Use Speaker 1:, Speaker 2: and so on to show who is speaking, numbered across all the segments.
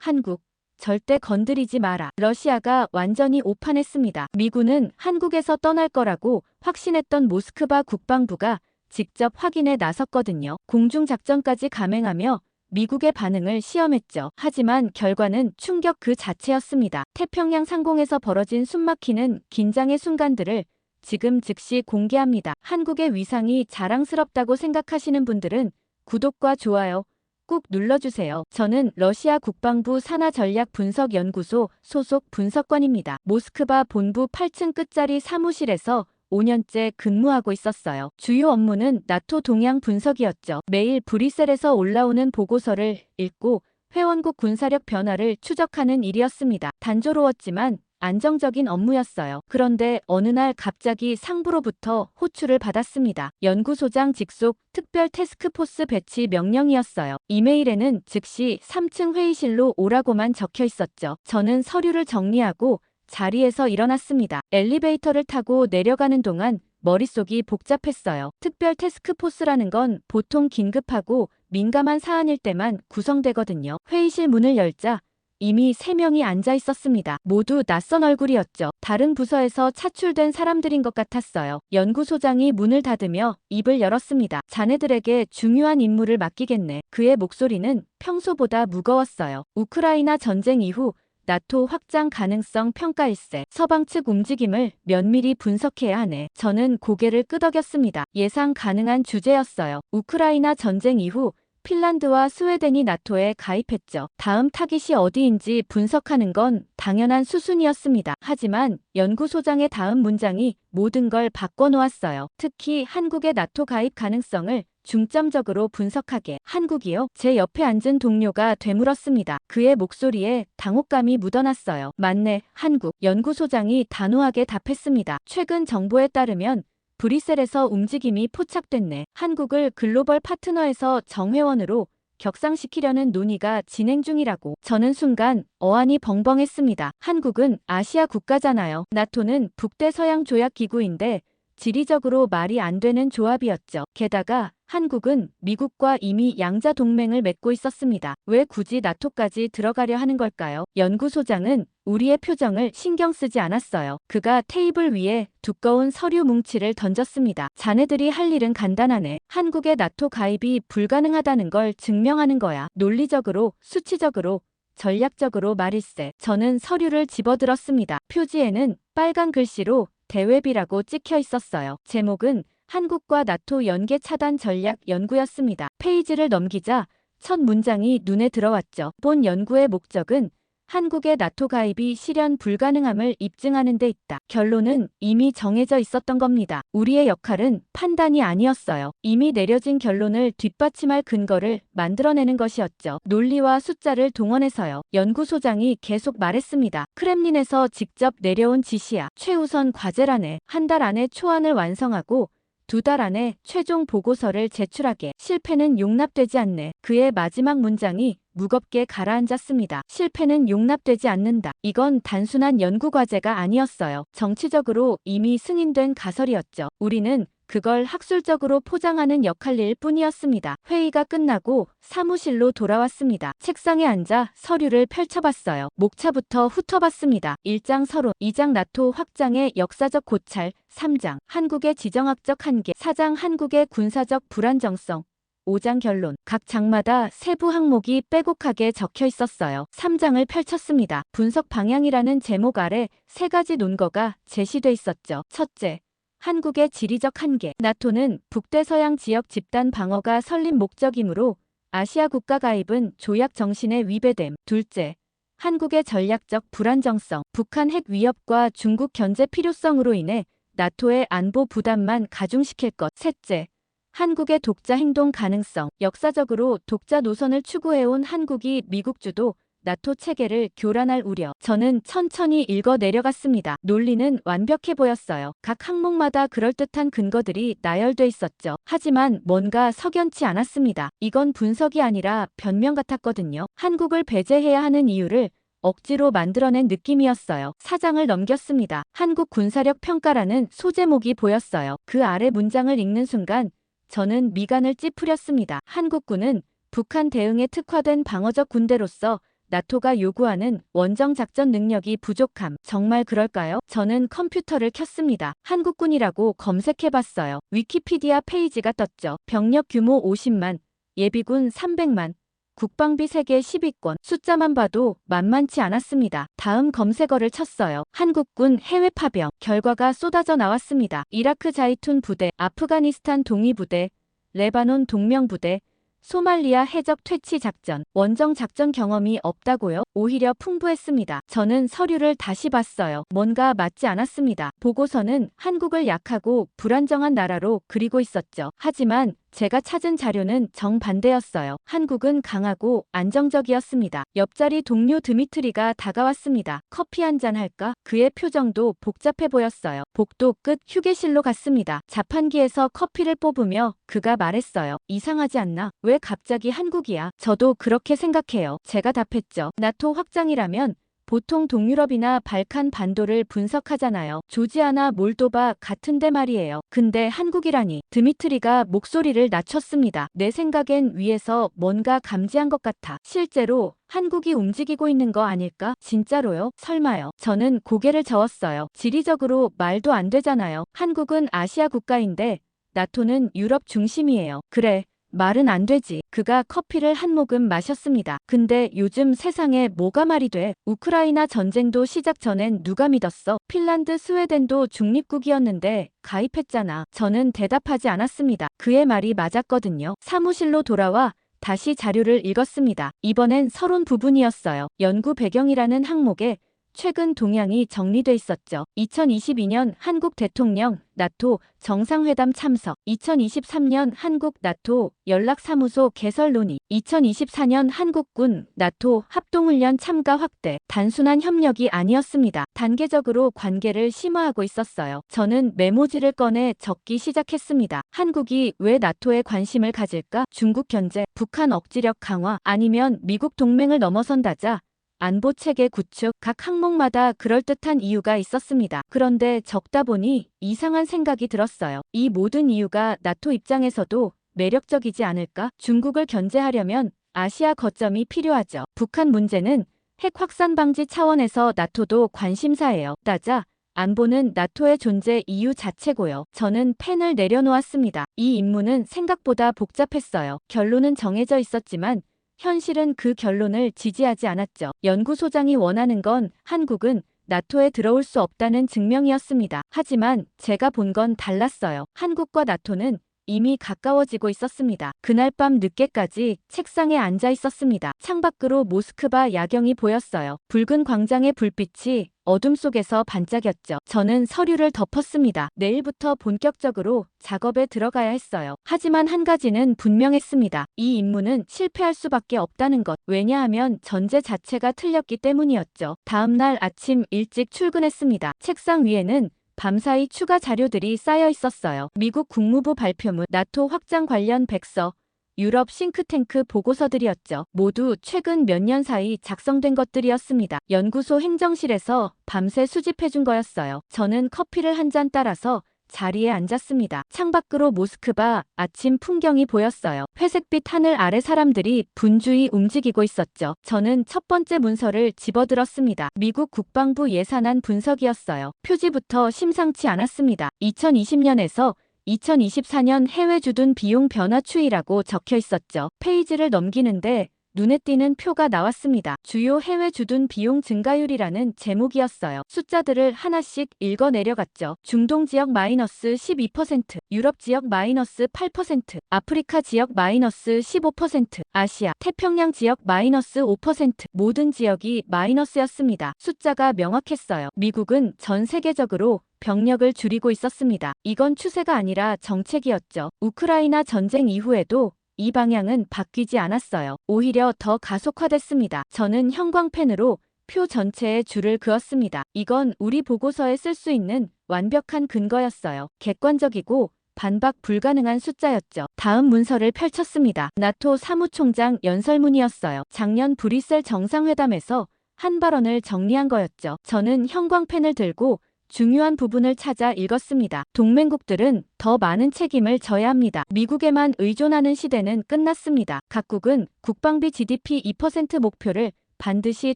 Speaker 1: 한국, 절대 건드리지 마라. 러시아가 완전히 오판했습니다. 미군은 한국에서 떠날 거라고 확신했던 모스크바 국방부가 직접 확인에 나섰거든요. 공중작전까지 감행하며 미국의 반응을 시험했죠. 하지만 결과는 충격 그 자체였습니다. 태평양 상공에서 벌어진 숨막히는 긴장의 순간들을 지금 즉시 공개합니다. 한국의 위상이 자랑스럽다고 생각하시는 분들은 구독과 좋아요 꾹 눌러주세요. 저는 러시아 국방부 산하전략분석연구소 소속 분석관입니다. 모스크바 본부 8층 끝자리 사무실에서 5년째 근무하고 있었어요. 주요 업무는 나토 동향 분석이었죠. 매일 브뤼셀에서 올라오는 보고서를 읽고 회원국 군사력 변화를 추적하는 일이었습니다. 단조로웠지만 안정적인 업무였어요. 그런데 어느 날 갑자기 상부로부터 호출을 받았습니다. 연구소장 직속 특별 태스크포스 배치 명령이었어요. 이메일에는 즉시 3층 회의실로 오라고만 적혀 있었죠. 저는 서류를 정리하고 자리에서 일어났습니다. 엘리베이터를 타고 내려가는 동안 머릿속이 복잡했어요. 특별 태스크포스라는 건 보통 긴급하고 민감한 사안일 때만 구성되거든요. 회의실 문을 열자 이미 3명이 앉아 있었습니다. 모두 낯선 얼굴이었죠. 다른 부서에서 차출된 사람들인 것 같았어요. 연구소장이 문을 닫으며 입을 열었습니다. 자네들에게 중요한 임무를 맡기겠네. 그의 목소리는 평소보다 무거웠어요. 우크라이나 전쟁 이후 나토 확장 가능성 평가일세. 서방 측 움직임을 면밀히 분석해야 하네. 저는 고개를 끄덕였습니다. 예상 가능한 주제였어요. 우크라이나 전쟁 이후 핀란드와 스웨덴이 나토에 가입했죠. 다음 타깃이 어디인지 분석하는 건 당연한 수순이었습니다. 하지만 연구소장의 다음 문장이 모든 걸 바꿔놓았어요. 특히 한국의 나토 가입 가능성을 중점적으로 분석하게. 한국이요? 제 옆에 앉은 동료가 되물었습니다. 그의 목소리에 당혹감이 묻어났어요. 맞네, 한국. 연구소장이 단호하게 답했습니다. 최근 정보에 따르면 브뤼셀에서 움직임이 포착됐네. 한국을 글로벌 파트너에서 정회원으로 격상시키려는 논의가 진행 중이라고. 저는 순간 어안이 벙벙했습니다. 한국은 아시아 국가잖아요. 나토는 북대서양 조약기구인데 지리적으로 말이 안 되는 조합이었죠. 게다가 한국은 미국과 이미 양자 동맹을 맺고 있었습니다. 왜 굳이 나토까지 들어가려 하는 걸까요? 연구소장은 우리의 표정을 신경 쓰지 않았어요. 그가 테이블 위에 두꺼운 서류 뭉치를 던졌습니다. 자네들이 할 일은 간단하네. 한국의 나토 가입이 불가능하다는 걸 증명하는 거야. 논리적으로, 수치적으로, 전략적으로 말일세. 저는 서류를 집어들었습니다. 표지에는 빨간 글씨로 대외비라고 찍혀 있었어요. 제목은 한국과 나토 연계 차단 전략 연구였습니다. 페이지를 넘기자 첫 문장이 눈에 들어왔죠. 본 연구의 목적은 한국의 나토 가입이 실현 불가능함을 입증하는 데 있다. 결론은 이미 정해져 있었던 겁니다. 우리의 역할은 판단이 아니었어요. 이미 내려진 결론을 뒷받침할 근거를 만들어내는 것이었죠. 논리와 숫자를 동원해서요. 연구소장이 계속 말했습니다. 크렘린에서 직접 내려온 지시야. 최우선 과제라네. 한 달 안에 초안을 완성하고 2달 안에 최종 보고서를 제출하게. 실패는 용납되지 않네. 그의 마지막 문장이 무겁게 가라앉았습니다. 실패는 용납되지 않는다. 이건 단순한 연구과제가 아니었어요. 정치적으로 이미 승인된 가설이었죠. 우리는 그걸 학술적으로 포장하는 역할일 뿐이었습니다. 회의가 끝나고 사무실로 돌아왔습니다. 책상에 앉아 서류를 펼쳐봤어요. 목차부터 훑어봤습니다. 1장 서론, 2장 나토 확장의 역사적 고찰, 3장 한국의 지정학적 한계, 4장 한국의 군사적 불안정성, 5장 결론. 각 장마다 세부 항목이 빼곡하게 적혀 있었어요. 3장을 펼쳤습니다. 분석 방향이라는 제목 아래 3가지 논거가 제시돼 있었죠. 첫째, 한국의 지리적 한계. 나토는 북대서양 지역 집단 방어가 설립 목적이므로 아시아 국가 가입은 조약 정신에 위배됨. 둘째, 한국의 전략적 불안정성. 북한 핵 위협과 중국 견제 필요성으로 인해 나토의 안보 부담만 가중시킬 것. 셋째, 한국의 독자 행동 가능성. 역사적으로 독자 노선을 추구해온 한국이 미국 주도 나토 체계를 교란할 우려. 저는 천천히 읽어 내려갔습니다. 논리는 완벽해 보였어요. 각 항목마다 그럴듯한 근거들이 나열돼 있었죠. 하지만 뭔가 석연치 않았습니다. 이건 분석이 아니라 변명 같았거든요. 한국을 배제해야 하는 이유를 억지로 만들어낸 느낌이었어요. 4장을 넘겼습니다. 한국 군사력 평가라는 소제목이 보였어요. 그 아래 문장을 읽는 순간 저는 미간을 찌푸렸습니다. 한국군은 북한 대응에 특화된 방어적 군대로서 나토가 요구하는 원정 작전 능력이 부족함. 정말 그럴까요? 저는 컴퓨터를 켰습니다. 한국군이라고 검색해봤어요. 위키피디아 페이지가 떴죠. 병력 규모 50만, 예비군 300만, 국방비 세계 10위권. 숫자만 봐도 만만치 않았습니다. 다음 검색어를 쳤어요. 한국군 해외 파병. 결과가 쏟아져 나왔습니다. 이라크 자이툰 부대, 아프가니스탄 동위부대, 레바논 동명부대, 소말리아 해적 퇴치 작전. 원정 작전 경험이 없다고요? 오히려 풍부했습니다. 저는 서류를 다시 봤어요. 뭔가 맞지 않았습니다. 보고서는 한국을 약하고 불안정한 나라로 그리고 있었죠. 하지만 제가 찾은 자료는 정반대였어요. 한국은 강하고 안정적이었습니다. 옆자리 동료 드미트리가 다가왔습니다. 커피 한잔 할까? 그의 표정도 복잡해 보였어요. 복도 끝 휴게실로 갔습니다. 자판기에서 커피를 뽑으며 그가 말했어요. 이상하지 않나? 왜 갑자기 한국이야? 저도 그렇게 생각해요. 제가 답했죠. 나토 확장이라면 보통 동유럽이나 발칸 반도를 분석하잖아요. 조지아나 몰도바 같은데 말이에요. 근데 한국이라니. 드미트리가 목소리를 낮췄습니다. 내 생각엔 위에서 뭔가 감지한 것 같아. 실제로 한국이 움직이고 있는 거 아닐까? 진짜로요? 설마요. 저는 고개를 저었어요. 지리적으로 말도 안 되잖아요. 한국은 아시아 국가인데 나토는 유럽 중심이에요. 그래. 말은 안 되지. 그가 커피를 한 모금 마셨습니다. 근데 요즘 세상에 뭐가 말이 돼? 우크라이나 전쟁도 시작 전엔 누가 믿었어? 핀란드, 스웨덴도 중립국이었는데 가입했잖아. 저는 대답하지 않았습니다. 그의 말이 맞았거든요. 사무실로 돌아와 다시 자료를 읽었습니다. 이번엔 서론 부분이었어요. 연구 배경이라는 항목에 최근 동향이 정리돼 있었죠. 2022년 한국 대통령 나토 정상회담 참석, 2023년 한국 나토 연락사무소 개설 논의, 2024년 한국군 나토 합동훈련 참가 확대. 단순한 협력이 아니었습니다. 단계적으로 관계를 심화하고 있었어요. 저는 메모지를 꺼내 적기 시작했습니다. 한국이 왜 나토에 관심을 가질까? 중국 견제, 북한 억지력 강화, 아니면 미국 동맹을 넘어선다자 안보 체계 구축. 각 항목마다 그럴듯한 이유가 있었습니다. 그런데 적다 보니 이상한 생각이 들었어요. 이 모든 이유가 나토 입장에서도 매력적이지 않을까? 중국을 견제하려면 아시아 거점이 필요하죠. 북한 문제는 핵 확산 방지 차원에서 나토도 관심사예요. 따자 안보는 나토의 존재 이유 자체고요. 저는 펜을 내려놓았습니다. 이 임무는 생각보다 복잡했어요. 결론은 정해져 있었지만 현실은 그 결론을 지지하지 않았죠. 연구소장이 원하는 건 한국은 나토에 들어올 수 없다는 증명이었습니다. 하지만 제가 본 건 달랐어요. 한국과 나토는 이미 가까워지고 있었습니다. 그날 밤 늦게까지 책상에 앉아 있었습니다. 창밖으로 모스크바 야경이 보였어요. 붉은 광장의 불빛이 어둠 속에서 반짝였죠. 저는 서류를 덮었습니다. 내일부터 본격적으로 작업에 들어가야 했어요. 하지만 한 가지는 분명했습니다. 이 임무는 실패할 수밖에 없다는 것. 왜냐하면 전제 자체가 틀렸기 때문이었죠. 다음 날 아침 일찍 출근했습니다. 책상 위에는 밤사이 추가 자료들이 쌓여 있었어요. 미국 국무부 발표문, 나토 확장 관련 백서, 유럽 싱크탱크 보고서들이었죠. 모두 최근 몇 년 사이 작성된 것들이었습니다. 연구소 행정실에서 밤새 수집해준 거였어요. 저는 커피를 한 잔 따라서 자리에 앉았습니다. 창밖으로 모스크바 아침 풍경이 보였어요. 회색빛 하늘 아래 사람들이 분주히 움직이고 있었죠. 저는 첫 번째 문서를 집어들었습니다. 미국 국방부 예산안 분석이었어요. 표지부터 심상치 않았습니다. 2020년에서 2024년 해외 주둔 비용 변화 추이라고 적혀 있었죠. 페이지를 넘기는데 눈에 띄는 표가 나왔습니다. 주요 해외 주둔 비용 증가율이라는 제목이었어요. 숫자들을 하나씩 읽어 내려갔죠. 중동 지역 마이너스 12%, 유럽 지역 마이너스 8%, 아프리카 지역 마이너스 15%, 아시아, 태평양 지역 마이너스 5%, 모든 지역이 마이너스였습니다. 숫자가 명확했어요. 미국은 전 세계적으로 병력을 줄이고 있었습니다. 이건 추세가 아니라 정책이었죠. 우크라이나 전쟁 이후에도 이 방향은 바뀌지 않았어요. 오히려 더 가속화됐습니다. 저는 형광펜으로 표 전체에 줄을 그었습니다. 이건 우리 보고서에 쓸 수 있는 완벽한 근거였어요. 객관적이고 반박 불가능한 숫자였죠. 다음 문서를 펼쳤습니다. 나토 사무총장 연설문이었어요. 작년 브뤼셀 정상회담에서 한 발언을 정리한 거였죠. 저는 형광펜을 들고 중요한 부분을 찾아 읽었습니다. 동맹국들은 더 많은 책임을 져야 합니다. 미국에만 의존하는 시대는 끝났습니다. 각국은 국방비 GDP 2% 목표를 반드시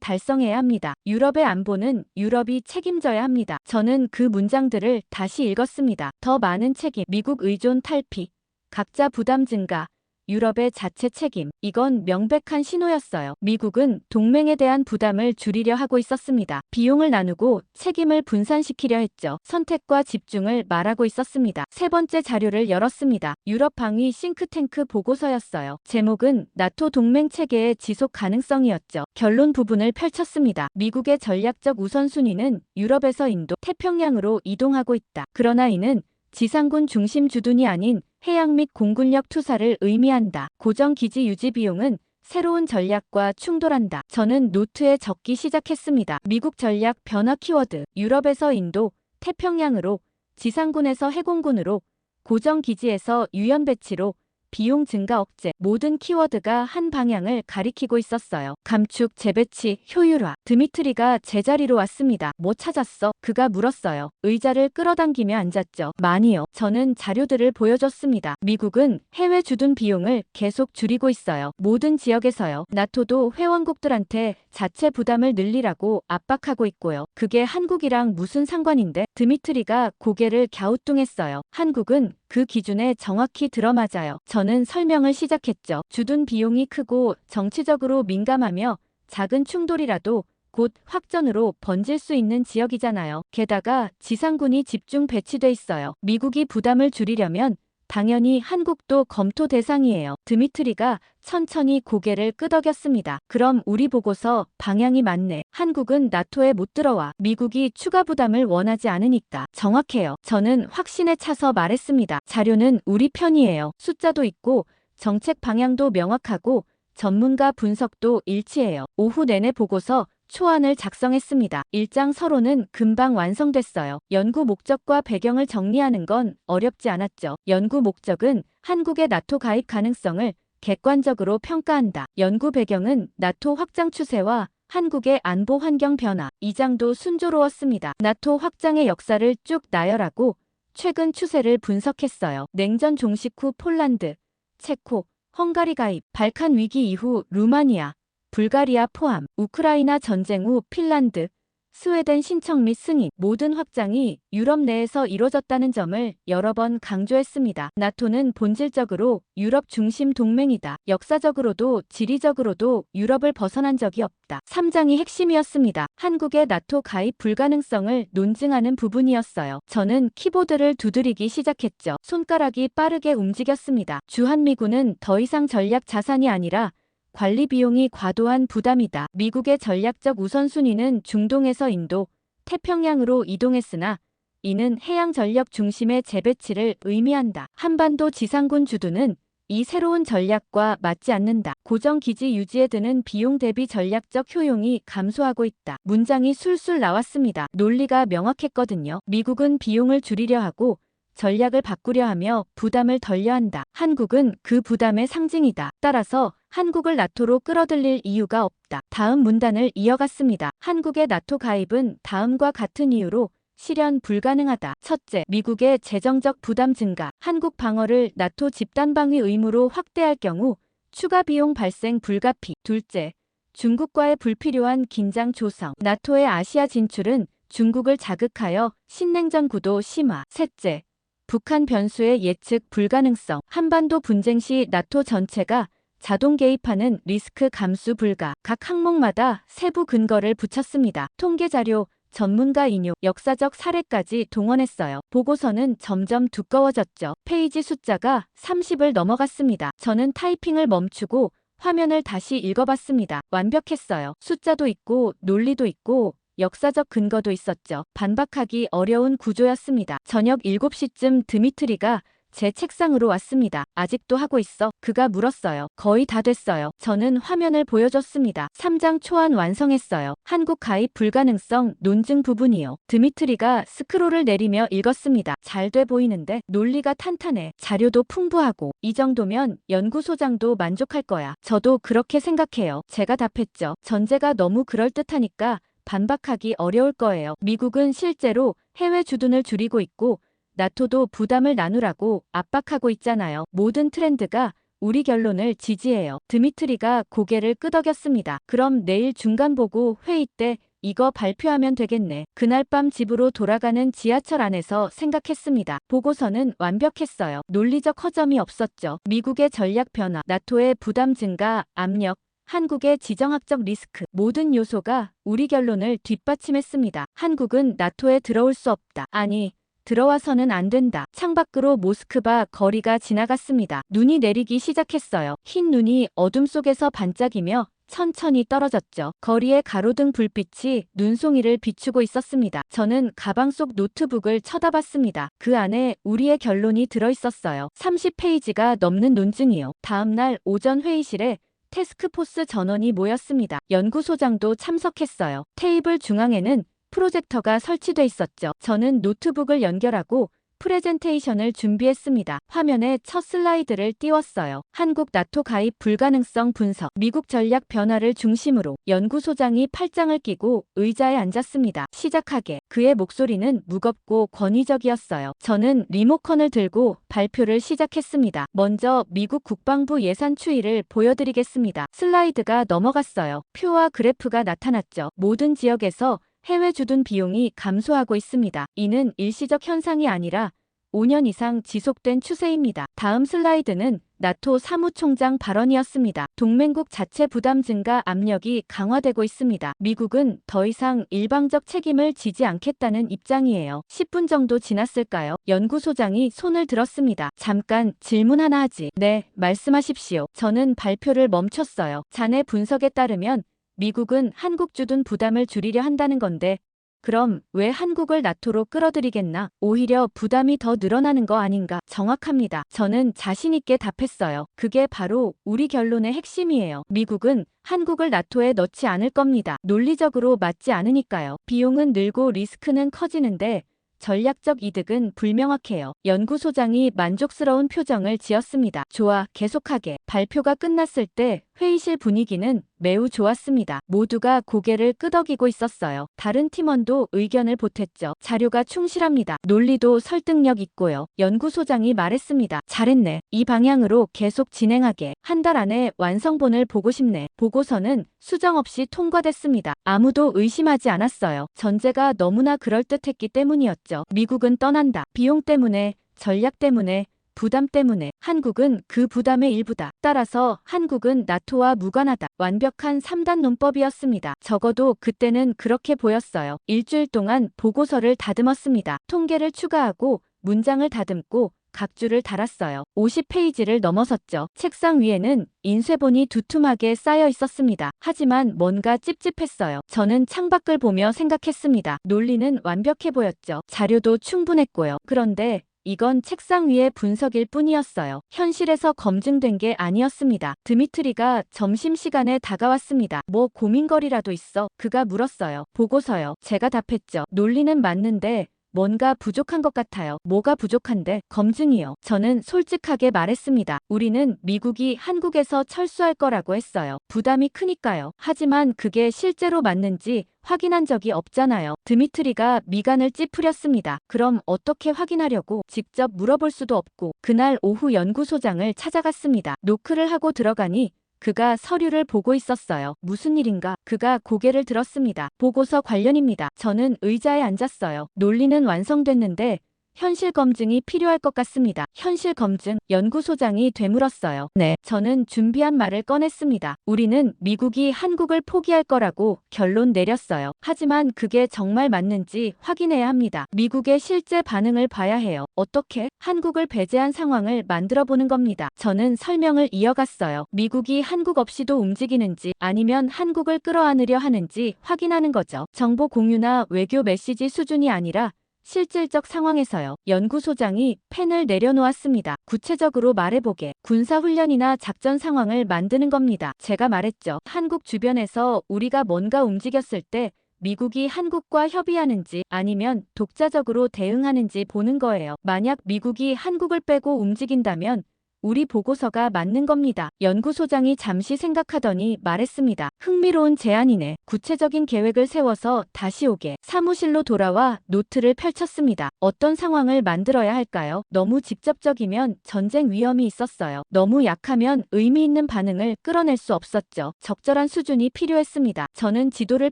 Speaker 1: 달성해야 합니다. 유럽의 안보는 유럽이 책임져야 합니다. 저는 그 문장들을 다시 읽었습니다. 더 많은 책임, 미국 의존 탈피, 각자 부담 증가, 유럽의 자체 책임. 이건 명백한 신호였어요. 미국은 동맹에 대한 부담을 줄이려 하고 있었습니다. 비용을 나누고 책임을 분산시키려 했죠. 선택과 집중을 말하고 있었습니다. 세 번째 자료를 열었습니다. 유럽 방위 싱크탱크 보고서였어요. 제목은 나토 동맹 체계의 지속 가능성이었죠. 결론 부분을 펼쳤습니다. 미국의 전략적 우선순위는 유럽에서 인도, 태평양으로 이동하고 있다. 그러나 이는 지상군 중심 주둔이 아닌 해양 및 공군력 투사를 의미한다. 고정기지 유지 비용은 새로운 전략과 충돌한다. 저는 노트에 적기 시작했습니다. 미국 전략 변화 키워드, 유럽에서 인도, 태평양으로, 지상군에서 해공군으로, 고정기지에서 유연 배치로, 비용 증가 억제. 모든 키워드가 한 방향을 가리키고 있었어요. 감축, 재배치, 효율화. 드미트리가 제자리로 왔습니다. 뭐 찾았어? 그가 물었어요. 의자를 끌어당기며 앉았죠. 많이요. 저는 자료들을 보여줬습니다. 미국은 해외 주둔 비용을 계속 줄이고 있어요. 모든 지역에서요. 나토도 회원국들한테 자체 부담을 늘리라고 압박하고 있고요. 그게 한국이랑 무슨 상관인데? 드미트리가 고개를 갸우뚱했어요. 한국은 그 기준에 정확히 들어맞아요. 저는 설명을 시작했죠. 주둔 비용이 크고 정치적으로 민감하며 작은 충돌이라도 곧 확전으로 번질 수 있는 지역이잖아요. 게다가 지상군이 집중 배치돼 있어요. 미국이 부담을 줄이려면 당연히 한국도 검토 대상이에요. 드미트리가 천천히 고개를 끄덕였습니다. 그럼 우리 보고서 방향이 맞네. 한국은 나토에 못 들어와. 미국이 추가 부담을 원하지 않으니까. 정확해요. 저는 확신에 차서 말했습니다. 자료는 우리 편이에요. 숫자도 있고 정책 방향도 명확하고 전문가 분석도 일치해요. 오후 내내 보고서 초안을 작성했습니다. 일장 서론은 금방 완성됐어요. 연구 목적과 배경을 정리하는 건 어렵지 않았죠. 연구 목적은 한국의 나토 가입 가능성을 객관적으로 평가한다. 연구 배경은 나토 확장 추세와 한국의 안보 환경 변화. 2장도 순조로웠습니다. 나토 확장의 역사를 쭉 나열하고 최근 추세를 분석했어요. 냉전 종식 후 폴란드, 체코, 헝가리 가입, 발칸 위기 이후 루마니아, 불가리아 포함, 우크라이나 전쟁 후 핀란드, 스웨덴 신청 및 승인, 모든 확장이 유럽 내에서 이뤄졌다는 점을 여러 번 강조했습니다. 나토는 본질적으로 유럽 중심 동맹이다. 역사적으로도 지리적으로도 유럽을 벗어난 적이 없다. 3장이 핵심이었습니다. 한국의 나토 가입 불가능성을 논증하는 부분이었어요. 저는 키보드를 두드리기 시작했죠. 손가락이 빠르게 움직였습니다. 주한미군은 더 이상 전략 자산이 아니라 관리 비용이 과도한 부담이다. 미국의 전략적 우선순위는 중동에서 인도, 태평양으로 이동했으나 이는 해양 전력 중심의 재배치를 의미한다. 한반도 지상군 주둔은 이 새로운 전략과 맞지 않는다. 고정기지 유지에 드는 비용 대비 전략적 효용이 감소하고 있다. 문장이 술술 나왔습니다. 논리가 명확했거든요. 미국은 비용을 줄이려 하고 전략을 바꾸려 하며 부담을 덜려 한다. 한국은 그 부담의 상징이다. 따라서 한국을 나토로 끌어들일 이유가 없다. 다음 문단을 이어갔습니다. 한국의 나토 가입은 다음과 같은 이유로 실현 불가능하다. 첫째, 미국의 재정적 부담 증가. 한국 방어를 나토 집단방위 의무로 확대할 경우 추가 비용 발생 불가피. 둘째, 중국과의 불필요한 긴장 조성. 나토의 아시아 진출은 중국을 자극하여 신냉전 구도 심화. 셋째, 북한 변수의 예측 불가능성. 한반도 분쟁 시 나토 전체가 자동 개입하는 리스크 감수 불가. 각 항목마다 세부 근거를 붙였습니다. 통계 자료, 전문가 인용, 역사적 사례까지 동원했어요. 보고서는 점점 두꺼워졌죠. 페이지 숫자가 30을 넘어갔습니다. 저는 타이핑을 멈추고 화면을 다시 읽어봤습니다. 완벽했어요. 숫자도 있고 논리도 있고 역사적 근거도 있었죠. 반박하기 어려운 구조였습니다. 저녁 7시쯤 드미트리가 제 책상으로 왔습니다. 아직도 하고 있어? 그가 물었어요. 거의 다 됐어요. 저는 화면을 보여줬습니다. 3장 초안 완성했어요. 한국 가입 불가능성 논증 부분이요. 드미트리가 스크롤을 내리며 읽었습니다. 잘 돼 보이는데 논리가 탄탄해. 자료도 풍부하고 이 정도면 연구소장도 만족할 거야. 저도 그렇게 생각해요. 제가 답했죠. 전제가 너무 그럴듯하니까 반박하기 어려울 거예요. 미국은 실제로 해외 주둔을 줄이고 있고 나토도 부담을 나누라고 압박하고 있잖아요. 모든 트렌드가 우리 결론을 지지해요. 드미트리가 고개를 끄덕였습니다. 그럼 내일 중간 보고 회의 때 이거 발표하면 되겠네. 그날 밤 집으로 돌아가는 지하철 안에서 생각했습니다. 보고서는 완벽했어요. 논리적 허점이 없었죠. 미국의 전략 변화, 나토의 부담 증가, 압력, 한국의 지정학적 리스크, 모든 요소가 우리 결론을 뒷받침했습니다. 한국은 나토에 들어올 수 없다. 아니, 들어와서는 안 된다. 창밖으로 모스크바 거리가 지나갔습니다. 눈이 내리기 시작했어요. 흰 눈이 어둠 속에서 반짝이며 천천히 떨어졌죠. 거리의 가로등 불빛이 눈송이를 비추고 있었습니다. 저는 가방 속 노트북을 쳐다봤습니다. 그 안에 우리의 결론이 들어있었어요. 30페이지가 넘는 논증이요. 다음날 오전 회의실에 태스크포스 전원이 모였습니다. 연구소장도 참석했어요. 테이블 중앙에는 프로젝터가 설치돼 있었죠. 저는 노트북을 연결하고 프레젠테이션을 준비했습니다. 화면에 첫 슬라이드를 띄웠어요. 한국 나토 가입 불가능성 분석, 미국 전략 변화를 중심으로. 연구소장이 팔짱을 끼고 의자에 앉았습니다. 시작하게. 그의 목소리는 무겁고 권위적이었어요. 저는 리모컨을 들고 발표를 시작했습니다. 먼저 미국 국방부 예산 추이를 보여드리겠습니다. 슬라이드가 넘어갔어요. 표와 그래프가 나타났죠. 모든 지역에서 해외 주둔 비용이 감소하고 있습니다. 이는 일시적 현상이 아니라 5년 이상 지속된 추세입니다. 다음 슬라이드는 나토 사무총장 발언이었습니다. 동맹국 자체 부담 증가 압력이 강화되고 있습니다. 미국은 더 이상 일방적 책임을 지지 않겠다는 입장이에요. 10분 정도 지났을까요? 연구소장이 손을 들었습니다. 잠깐 질문 하나 하지. 네, 말씀하십시오. 저는 발표를 멈췄어요. 자네 분석에 따르면 미국은 한국 주둔 부담을 줄이려 한다는 건데 그럼 왜 한국을 나토로 끌어들이겠나? 오히려 부담이 더 늘어나는 거 아닌가? 정확합니다. 저는 자신 있게 답했어요. 그게 바로 우리 결론의 핵심이에요. 미국은 한국을 나토에 넣지 않을 겁니다. 논리적으로 맞지 않으니까요. 비용은 늘고 리스크는 커지는데 전략적 이득은 불명확해요. 연구소장이 만족스러운 표정을 지었습니다. 좋아, 계속하게. 발표가 끝났을 때 회의실 분위기는 매우 좋았습니다. 모두가 고개를 끄덕이고 있었어요. 다른 팀원도 의견을 보탰죠. 자료가 충실합니다. 논리도 설득력 있고요. 연구소장이 말했습니다. 잘했네. 이 방향으로 계속 진행하게. 한 달 안에 완성본을 보고 싶네. 보고서는 수정 없이 통과됐습니다. 아무도 의심하지 않았어요. 전제가 너무나 그럴듯했기 때문이었죠. 미국은 떠난다. 비용 때문에, 전략 때문에, 부담 때문에. 한국은 그 부담의 일부다. 따라서 한국은 나토와 무관하다. 완벽한 3단 논법이었습니다. 적어도 그때는 그렇게 보였어요. 일주일 동안 보고서를 다듬었습니다. 통계를 추가하고 문장을 다듬고 각주를 달았어요. 50페이지를 넘어섰죠. 책상 위에는 인쇄본이 두툼하게 쌓여 있었습니다. 하지만 뭔가 찝찝했어요. 저는 창밖을 보며 생각했습니다. 논리는 완벽해 보였죠. 자료도 충분했고요. 그런데 이건 책상 위의 분석일 뿐이었어요. 현실에서 검증된 게 아니었습니다. 드미트리가 점심시간에 다가왔습니다. 뭐 고민거리라도 있어? 그가 물었어요. 보고서요. 제가 답했죠. 논리는 맞는데 뭔가 부족한 것 같아요. 뭐가 부족한데? 검증이요. 저는 솔직하게 말했습니다. 우리는 미국이 한국에서 철수할 거라고 했어요. 부담이 크니까요. 하지만 그게 실제로 맞는지 확인한 적이 없잖아요. 드미트리가 미간을 찌푸렸습니다. 그럼 어떻게 확인하려고? 직접 물어볼 수도 없고. 그날 오후 연구소장을 찾아갔습니다. 노크를 하고 들어가니 그가 서류를 보고 있었어요. 무슨 일인가? 그가 고개를 들었습니다. 보고서 관련입니다. 저는 의자에 앉았어요. 논리는 완성됐는데 현실 검증이 필요할 것 같습니다. 현실 검증? 연구소장이 되물었어요. 네. 저는 준비한 말을 꺼냈습니다. 우리는 미국이 한국을 포기할 거라고 결론 내렸어요. 하지만 그게 정말 맞는지 확인해야 합니다. 미국의 실제 반응을 봐야 해요. 어떻게? 한국을 배제한 상황을 만들어 보는 겁니다. 저는 설명을 이어갔어요. 미국이 한국 없이도 움직이는지 아니면 한국을 끌어안으려 하는지 확인하는 거죠. 정보 공유나 외교 메시지 수준이 아니라 실질적 상황에서요. 연구소장이 펜을 내려놓았습니다. 구체적으로 말해보게. 군사훈련이나 작전 상황을 만드는 겁니다. 제가 말했죠. 한국 주변에서 우리가 뭔가 움직였을 때 미국이 한국과 협의하는지 아니면 독자적으로 대응하는지 보는 거예요. 만약 미국이 한국을 빼고 움직인다면 우리 보고서가 맞는 겁니다. 연구소장이 잠시 생각하더니 말했습니다. 흥미로운 제안이네. 구체적인 계획을 세워서 다시 오게. 사무실로 돌아와 노트를 펼쳤습니다. 어떤 상황을 만들어야 할까요? 너무 직접적이면 전쟁 위험이 있었어요. 너무 약하면 의미 있는 반응을 끌어낼 수 없었죠. 적절한 수준이 필요했습니다. 저는 지도를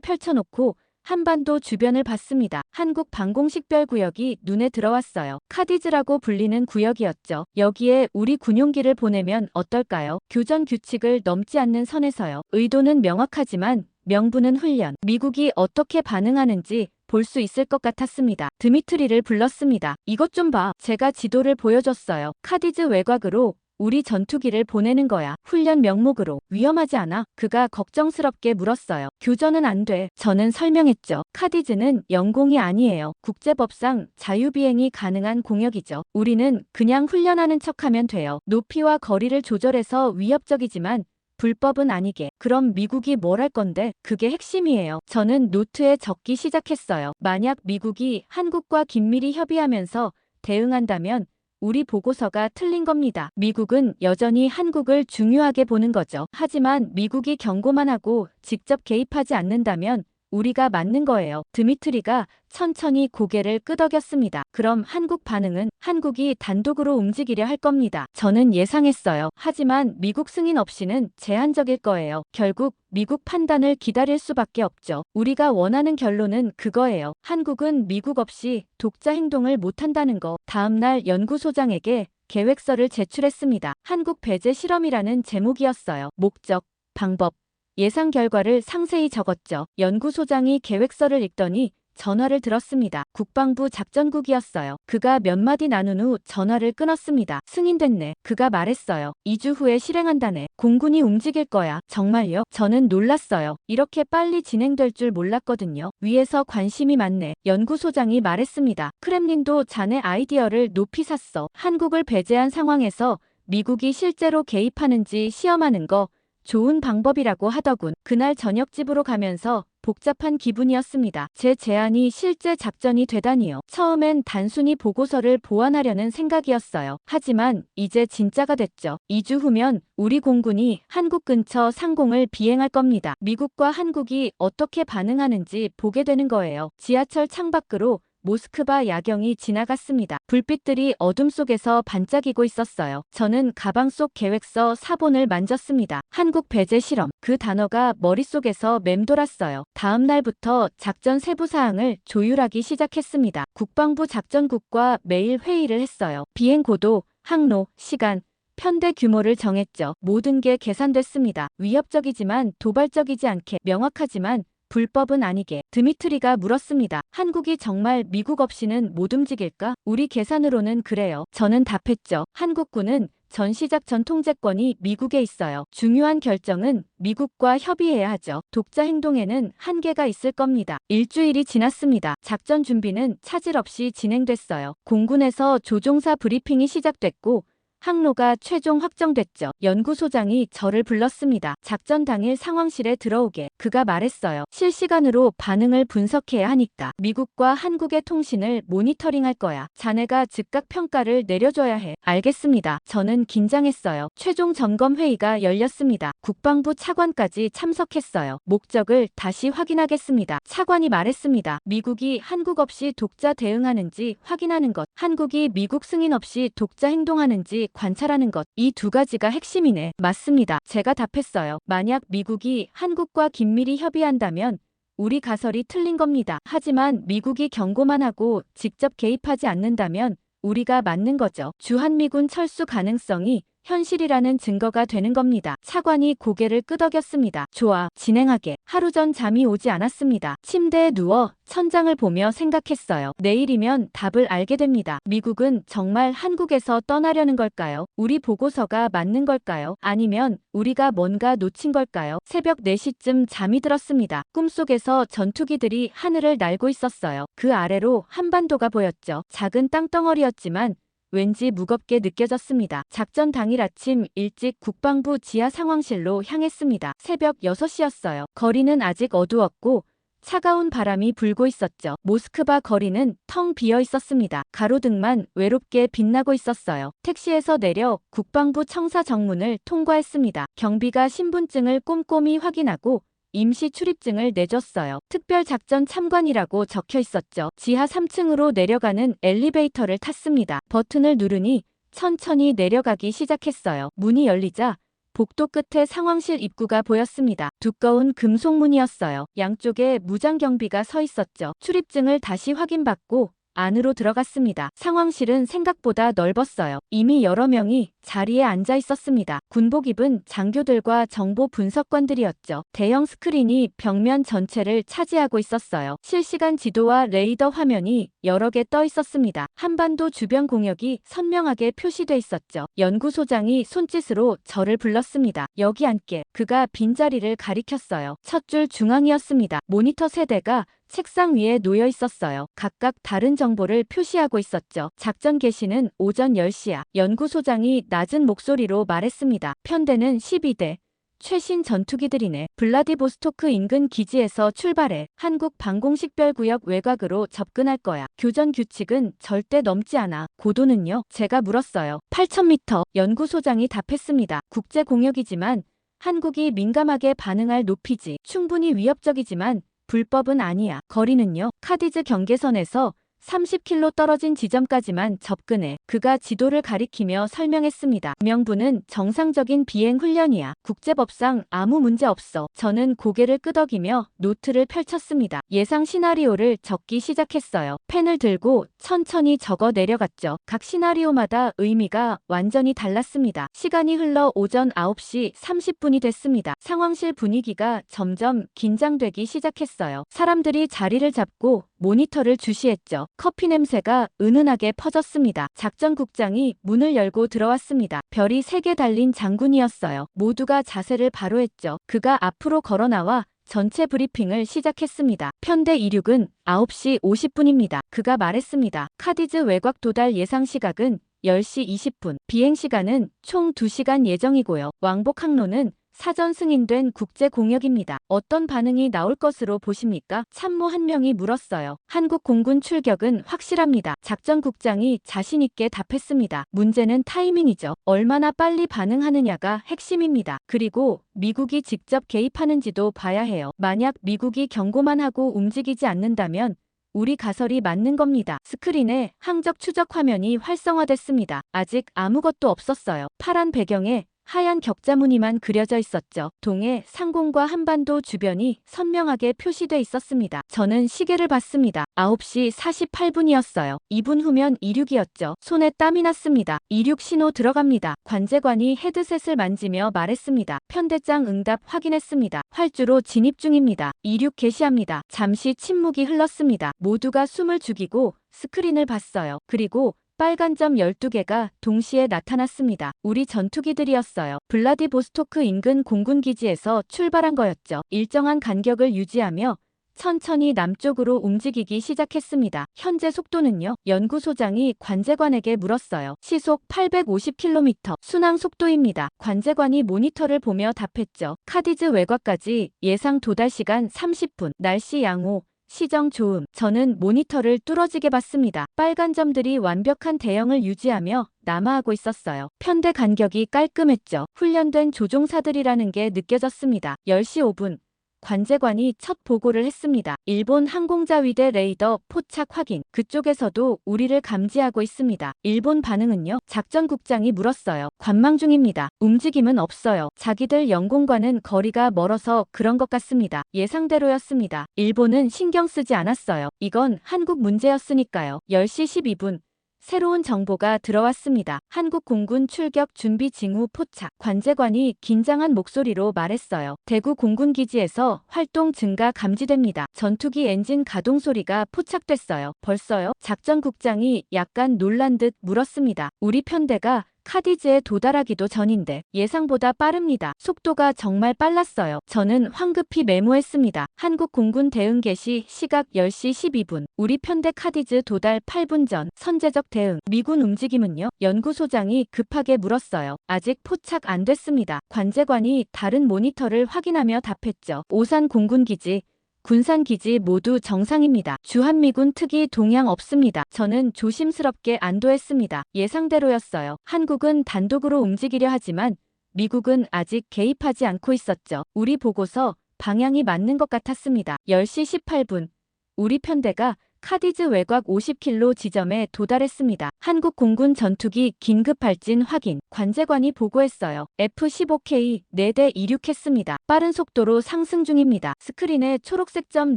Speaker 1: 펼쳐놓고 한반도 주변을 봤습니다. 한국 방공식별구역이 눈에 들어왔어요. 카디즈라고 불리는 구역이었죠. 여기에 우리 군용기를 보내면 어떨까요? 교전 규칙을 넘지 않는 선에서요. 의도는 명확하지만 명분은 훈련. 미국이 어떻게 반응하는지 볼 수 있을 것 같았습니다. 드미트리를 불렀습니다. 이것 좀 봐. 제가 지도를 보여줬어요. 카디즈 외곽으로 우리 전투기를 보내는 거야. 훈련 명목으로. 위험하지 않아? 그가 걱정스럽게 물었어요. 교전은 안 돼. 저는 설명했죠. 카디즈는 영공이 아니에요. 국제법상 자유비행이 가능한 공역이죠. 우리는 그냥 훈련하는 척하면 돼요. 높이와 거리를 조절해서 위협적이지만 불법은 아니게. 그럼 미국이 뭘 할 건데? 그게 핵심이에요. 저는 노트에 적기 시작했어요. 만약 미국이 한국과 긴밀히 협의하면서 대응한다면 우리 보고서가 틀린 겁니다. 미국은 여전히 한국을 중요하게 보는 거죠. 하지만 미국이 경고만 하고 직접 개입하지 않는다면 우리가 맞는 거예요. 드미트리가 천천히 고개를 끄덕였습니다. 그럼 한국 반응은 한국이 단독으로 움직이려 할 겁니다. 저는 예상했어요. 하지만 미국 승인 없이는 제한적일 거예요. 결국 미국 판단을 기다릴 수밖에 없죠. 우리가 원하는 결론은 그거예요. 한국은 미국 없이 독자 행동을 못한다는 거. 다음 날 연구소장에게 계획서를 제출했습니다. 한국 배제 실험이라는 제목이었어요. 목적, 방법, 예상 결과를 상세히 적었죠. 연구소장이 계획서를 읽더니 전화를 들었습니다. 국방부 작전국이었어요. 그가 몇 마디 나눈 후 전화를 끊었습니다. 승인됐네. 그가 말했어요. 2주 후에 실행한다네. 공군이 움직일 거야. 정말요? 저는 놀랐어요. 이렇게 빨리 진행될 줄 몰랐거든요. 위에서 관심이 많네. 연구소장이 말했습니다. 크렘린도 자네 아이디어를 높이 샀어. 한국을 배제한 상황에서 미국이 실제로 개입하는지 시험하는 거 좋은 방법이라고 하더군. 그날 저녁 집으로 가면서 복잡한 기분이었습니다. 제 제안이 실제 작전이 되다니요. 처음엔 단순히 보고서를 보완하려는 생각이었어요. 하지만 이제 진짜가 됐죠. 2주 후면 우리 공군이 한국 근처 상공을 비행할 겁니다. 미국과 한국이 어떻게 반응하는지 보게 되는 거예요. 지하철 창밖으로 모스크바 야경이 지나갔습니다. 불빛들이 어둠 속에서 반짝이고 있었어요. 저는 가방 속 계획서 사본을 만졌습니다. 한국 배제 실험. 그 단어가 머릿속에서 맴돌았어요. 다음 날부터 작전 세부 사항을 조율하기 시작했습니다. 국방부 작전국과 매일 회의를 했어요. 비행 고도, 항로, 시간, 편대 규모를 정했죠. 모든 게 계산됐습니다. 위협적이지만 도발적이지 않게, 명확하지만 불법은 아니게. 드미트리가 물었습니다. 한국이 정말 미국 없이는 못 움직일까? 우리 계산으로는 그래요. 저는 답했죠. 한국군은 전시작전 통제권이 미국에 있어요. 중요한 결정은 미국과 협의해야 하죠. 독자 행동에는 한계가 있을 겁니다. 일주일이 지났습니다. 작전 준비는 차질 없이 진행됐어요. 공군에서 조종사 브리핑이 시작됐고 항로가 최종 확정됐죠. 연구소장이 저를 불렀습니다. 작전 당일 상황실에 들어오게. 그가 말했어요. 실시간으로 반응을 분석해야 하니까. 미국과 한국의 통신을 모니터링할 거야. 자네가 즉각 평가를 내려줘야 해. 알겠습니다. 저는 긴장했어요. 최종 점검 회의가 열렸습니다. 국방부 차관까지 참석했어요. 목적을 다시 확인하겠습니다. 차관이 말했습니다. 미국이 한국 없이 독자 대응하는지 확인하는 것. 한국이 미국 승인 없이 독자 행동하는지 관찰하는 것. 이 두 가지가 핵심이네. 맞습니다. 제가 답했어요. 만약 미국이 한국과 긴밀히 협의한다면 우리 가설이 틀린 겁니다. 하지만 미국이 경고만 하고 직접 개입하지 않는다면 우리가 맞는 거죠. 주한미군 철수 가능성이 현실이라는 증거가 되는 겁니다. 차관이 고개를 끄덕였습니다. 좋아, 진행하게. 하루 전 잠이 오지 않았습니다. 침대에 누워 천장을 보며 생각했어요. 내일이면 답을 알게 됩니다. 미국은 정말 한국에서 떠나려는 걸까요? 우리 보고서가 맞는 걸까요? 아니면 우리가 뭔가 놓친 걸까요? 새벽 4시쯤 잠이 들었습니다. 꿈속에서 전투기들이 하늘을 날고 있었어요. 그 아래로 한반도가 보였죠. 작은 땅덩어리였지만 왠지 무겁게 느껴졌습니다. 작전 당일 아침 일찍 국방부 지하 상황실로 향했습니다. 새벽 6시였어요. 거리는 아직 어두웠고 차가운 바람이 불고 있었죠. 모스크바 거리는 텅 비어 있었습니다. 가로등만 외롭게 빛나고 있었어요. 택시에서 내려 국방부 청사 정문을 통과했습니다. 경비가 신분증을 꼼꼼히 확인하고 임시 출입증을 내줬어요. 특별작전 참관이라고 적혀 있었죠. 지하 3층으로 내려가는 엘리베이터를 탔습니다. 버튼을 누르니 천천히 내려가기 시작했어요. 문이 열리자 복도 끝에 상황실 입구가 보였습니다. 두꺼운 금속문이었어요. 양쪽에 무장경비가 서 있었죠. 출입증을 다시 확인받고 안으로 들어갔습니다. 상황실은 생각보다 넓었어요. 이미 여러 명이 자리에 앉아 있었습니다. 군복 입은 장교들과 정보 분석관들이었죠. 대형 스크린이 벽면 전체를 차지하고 있었어요. 실시간 지도와 레이더 화면이 여러 개 떠 있었습니다. 한반도 주변 공역이 선명하게 표시돼 있었죠. 연구소장이 손짓으로 저를 불렀습니다. 여기 앉게. 그가 빈자리를 가리켰어요. 첫 줄 중앙이었습니다. 모니터 세대가 책상 위에 놓여 있었어요. 각각 다른 정보를 표시하고 있었죠. 작전 개시는 오전 10시야. 연구소장이 낮은 목소리로 말했습니다. 편대는 12대. 최신 전투기들이네. 블라디보스토크 인근 기지에서 출발해 한국 방공식별구역 외곽으로 접근할 거야. 교전 규칙은 절대 넘지 않아. 고도는요? 제가 물었어요. 8,000m. 연구소장이 답했습니다. 국제공역이지만 한국이 민감하게 반응할 높이지. 충분히 위협적이지만 불법은 아니야. 거리는요? 카디즈 경계선에서 30km 떨어진 지점까지만 접근해. 그가 지도를 가리키며 설명했습니다. 명분은 정상적인 비행 훈련이야. 국제법상 아무 문제 없어. 저는 고개를 끄덕이며 노트를 펼쳤습니다. 예상 시나리오를 적기 시작했어요. 펜을 들고 천천히 적어 내려갔죠. 각 시나리오마다 의미가 완전히 달랐습니다. 시간이 흘러 오전 9시 30분이 됐습니다. 상황실 분위기가 점점 긴장되기 시작했어요. 사람들이 자리를 잡고 모니터를 주시했죠. 커피 냄새가 은은하게 퍼졌습니다. 작전국장이 문을 열고 들어왔습니다. 별이 3개 달린 장군이었어요. 모두가 자세를 바로 했죠. 그가 앞으로 걸어 나와 전체 브리핑을 시작했습니다. 편대 이륙은 9시 50분입니다. 그가 말했습니다. 카디즈 외곽 도달 예상 시각은 10시 20분. 비행 시간은 총 2시간 예정이고요. 왕복 항로는 사전 승인된 국제공역입니다. 어떤 반응이 나올 것으로 보십니까? 참모 한 명이 물었어요. 한국 공군 출격은 확실합니다. 작전국장이 자신있게 답했습니다. 문제는 타이밍이죠. 얼마나 빨리 반응하느냐가 핵심입니다. 그리고 미국이 직접 개입하는지도 봐야 해요. 만약 미국이 경고만 하고 움직이지 않는다면 우리 가설이 맞는 겁니다. 스크린에 항적 추적 화면이 활성화됐습니다. 아직 아무것도 없었어요. 파란 배경에 하얀 격자 무늬만 그려져 있었죠. 동해 상공과 한반도 주변이 선명하게 표시돼 있었습니다. 저는 시계를 봤습니다. 9시 48분이었어요. 2분 후면 이륙이었죠. 손에 땀이 났습니다. 이륙 신호 들어갑니다. 관제관이 헤드셋을 만지며 말했습니다. 편대장 응답 확인했습니다. 활주로 진입 중입니다. 이륙 개시합니다. 잠시 침묵이 흘렀습니다. 모두가 숨을 죽이고 스크린을 봤어요. 그리고 빨간 점 12개가 동시에 나타났습니다. 우리 전투기들이었어요. 블라디보스토크 인근 공군기지에서 출발한 거였죠. 일정한 간격을 유지하며 천천히 남쪽으로 움직이기 시작했습니다. 현재 속도는요? 연구소장이 관제관에게 물었어요. 시속 850km, 순항 속도입니다. 관제관이 모니터를 보며 답했죠. 카디즈 외곽까지 예상 도달 시간 30분, 날씨 양호. 시정 좋음. 저는 모니터를 뚫어지게 봤습니다. 빨간 점들이 완벽한 대형을 유지하며 남하하고 있었어요. 편대 간격이 깔끔했죠. 훈련된 조종사들이라는 게 느껴졌습니다. 10시 5분. 관제관이 첫 보고를 했습니다. 일본 항공자위대 레이더 포착 확인. 그쪽에서도 우리를 감지하고 있습니다. 일본 반응은요? 작전국장이 물었어요. 관망 중입니다. 움직임은 없어요. 자기들 영공과는 거리가 멀어서 그런 것 같습니다. 예상대로였습니다. 일본은 신경 쓰지 않았어요. 이건 한국 문제였으니까요. 10시 12분. 새로운 정보가 들어왔습니다. 한국 공군 출격 준비 징후 포착. 관제관이 긴장한 목소리로 말했어요. 대구 공군기지에서 활동 증가 감지됩니다. 전투기 엔진 가동 소리가 포착됐어요. 벌써요? 작전국장이 약간 놀란 듯 물었습니다. 우리 편대가 카디즈에 도달하기도 전인데 예상보다 빠릅니다. 속도가 정말 빨랐어요. 저는 황급히 메모했습니다. 한국 공군 대응 개시 시각 10시 12분. 우리 편대 카디즈 도달 8분 전. 선제적 대응. 미군 움직임은요? 연구소장이 급하게 물었어요. 아직 포착 안 됐습니다. 관제관이 다른 모니터를 확인하며 답했죠. 오산 공군기지. 군산기지 모두 정상입니다. 주한미군 특이 동향 없습니다. 저는 조심스럽게 안도했습니다. 예상대로였어요. 한국은 단독으로 움직이려 하지만 미국은 아직 개입하지 않고 있었죠. 우리 보고서 방향이 맞는 것 같았습니다. 10시 18분. 우리 편대가 카디즈 외곽 50km 지점에 도달했습니다. 한국 공군 전투기 긴급 발진 확인. 관제관이 보고했어요. F-15K 4대 이륙했습니다. 빠른 속도로 상승 중입니다. 스크린에 초록색 점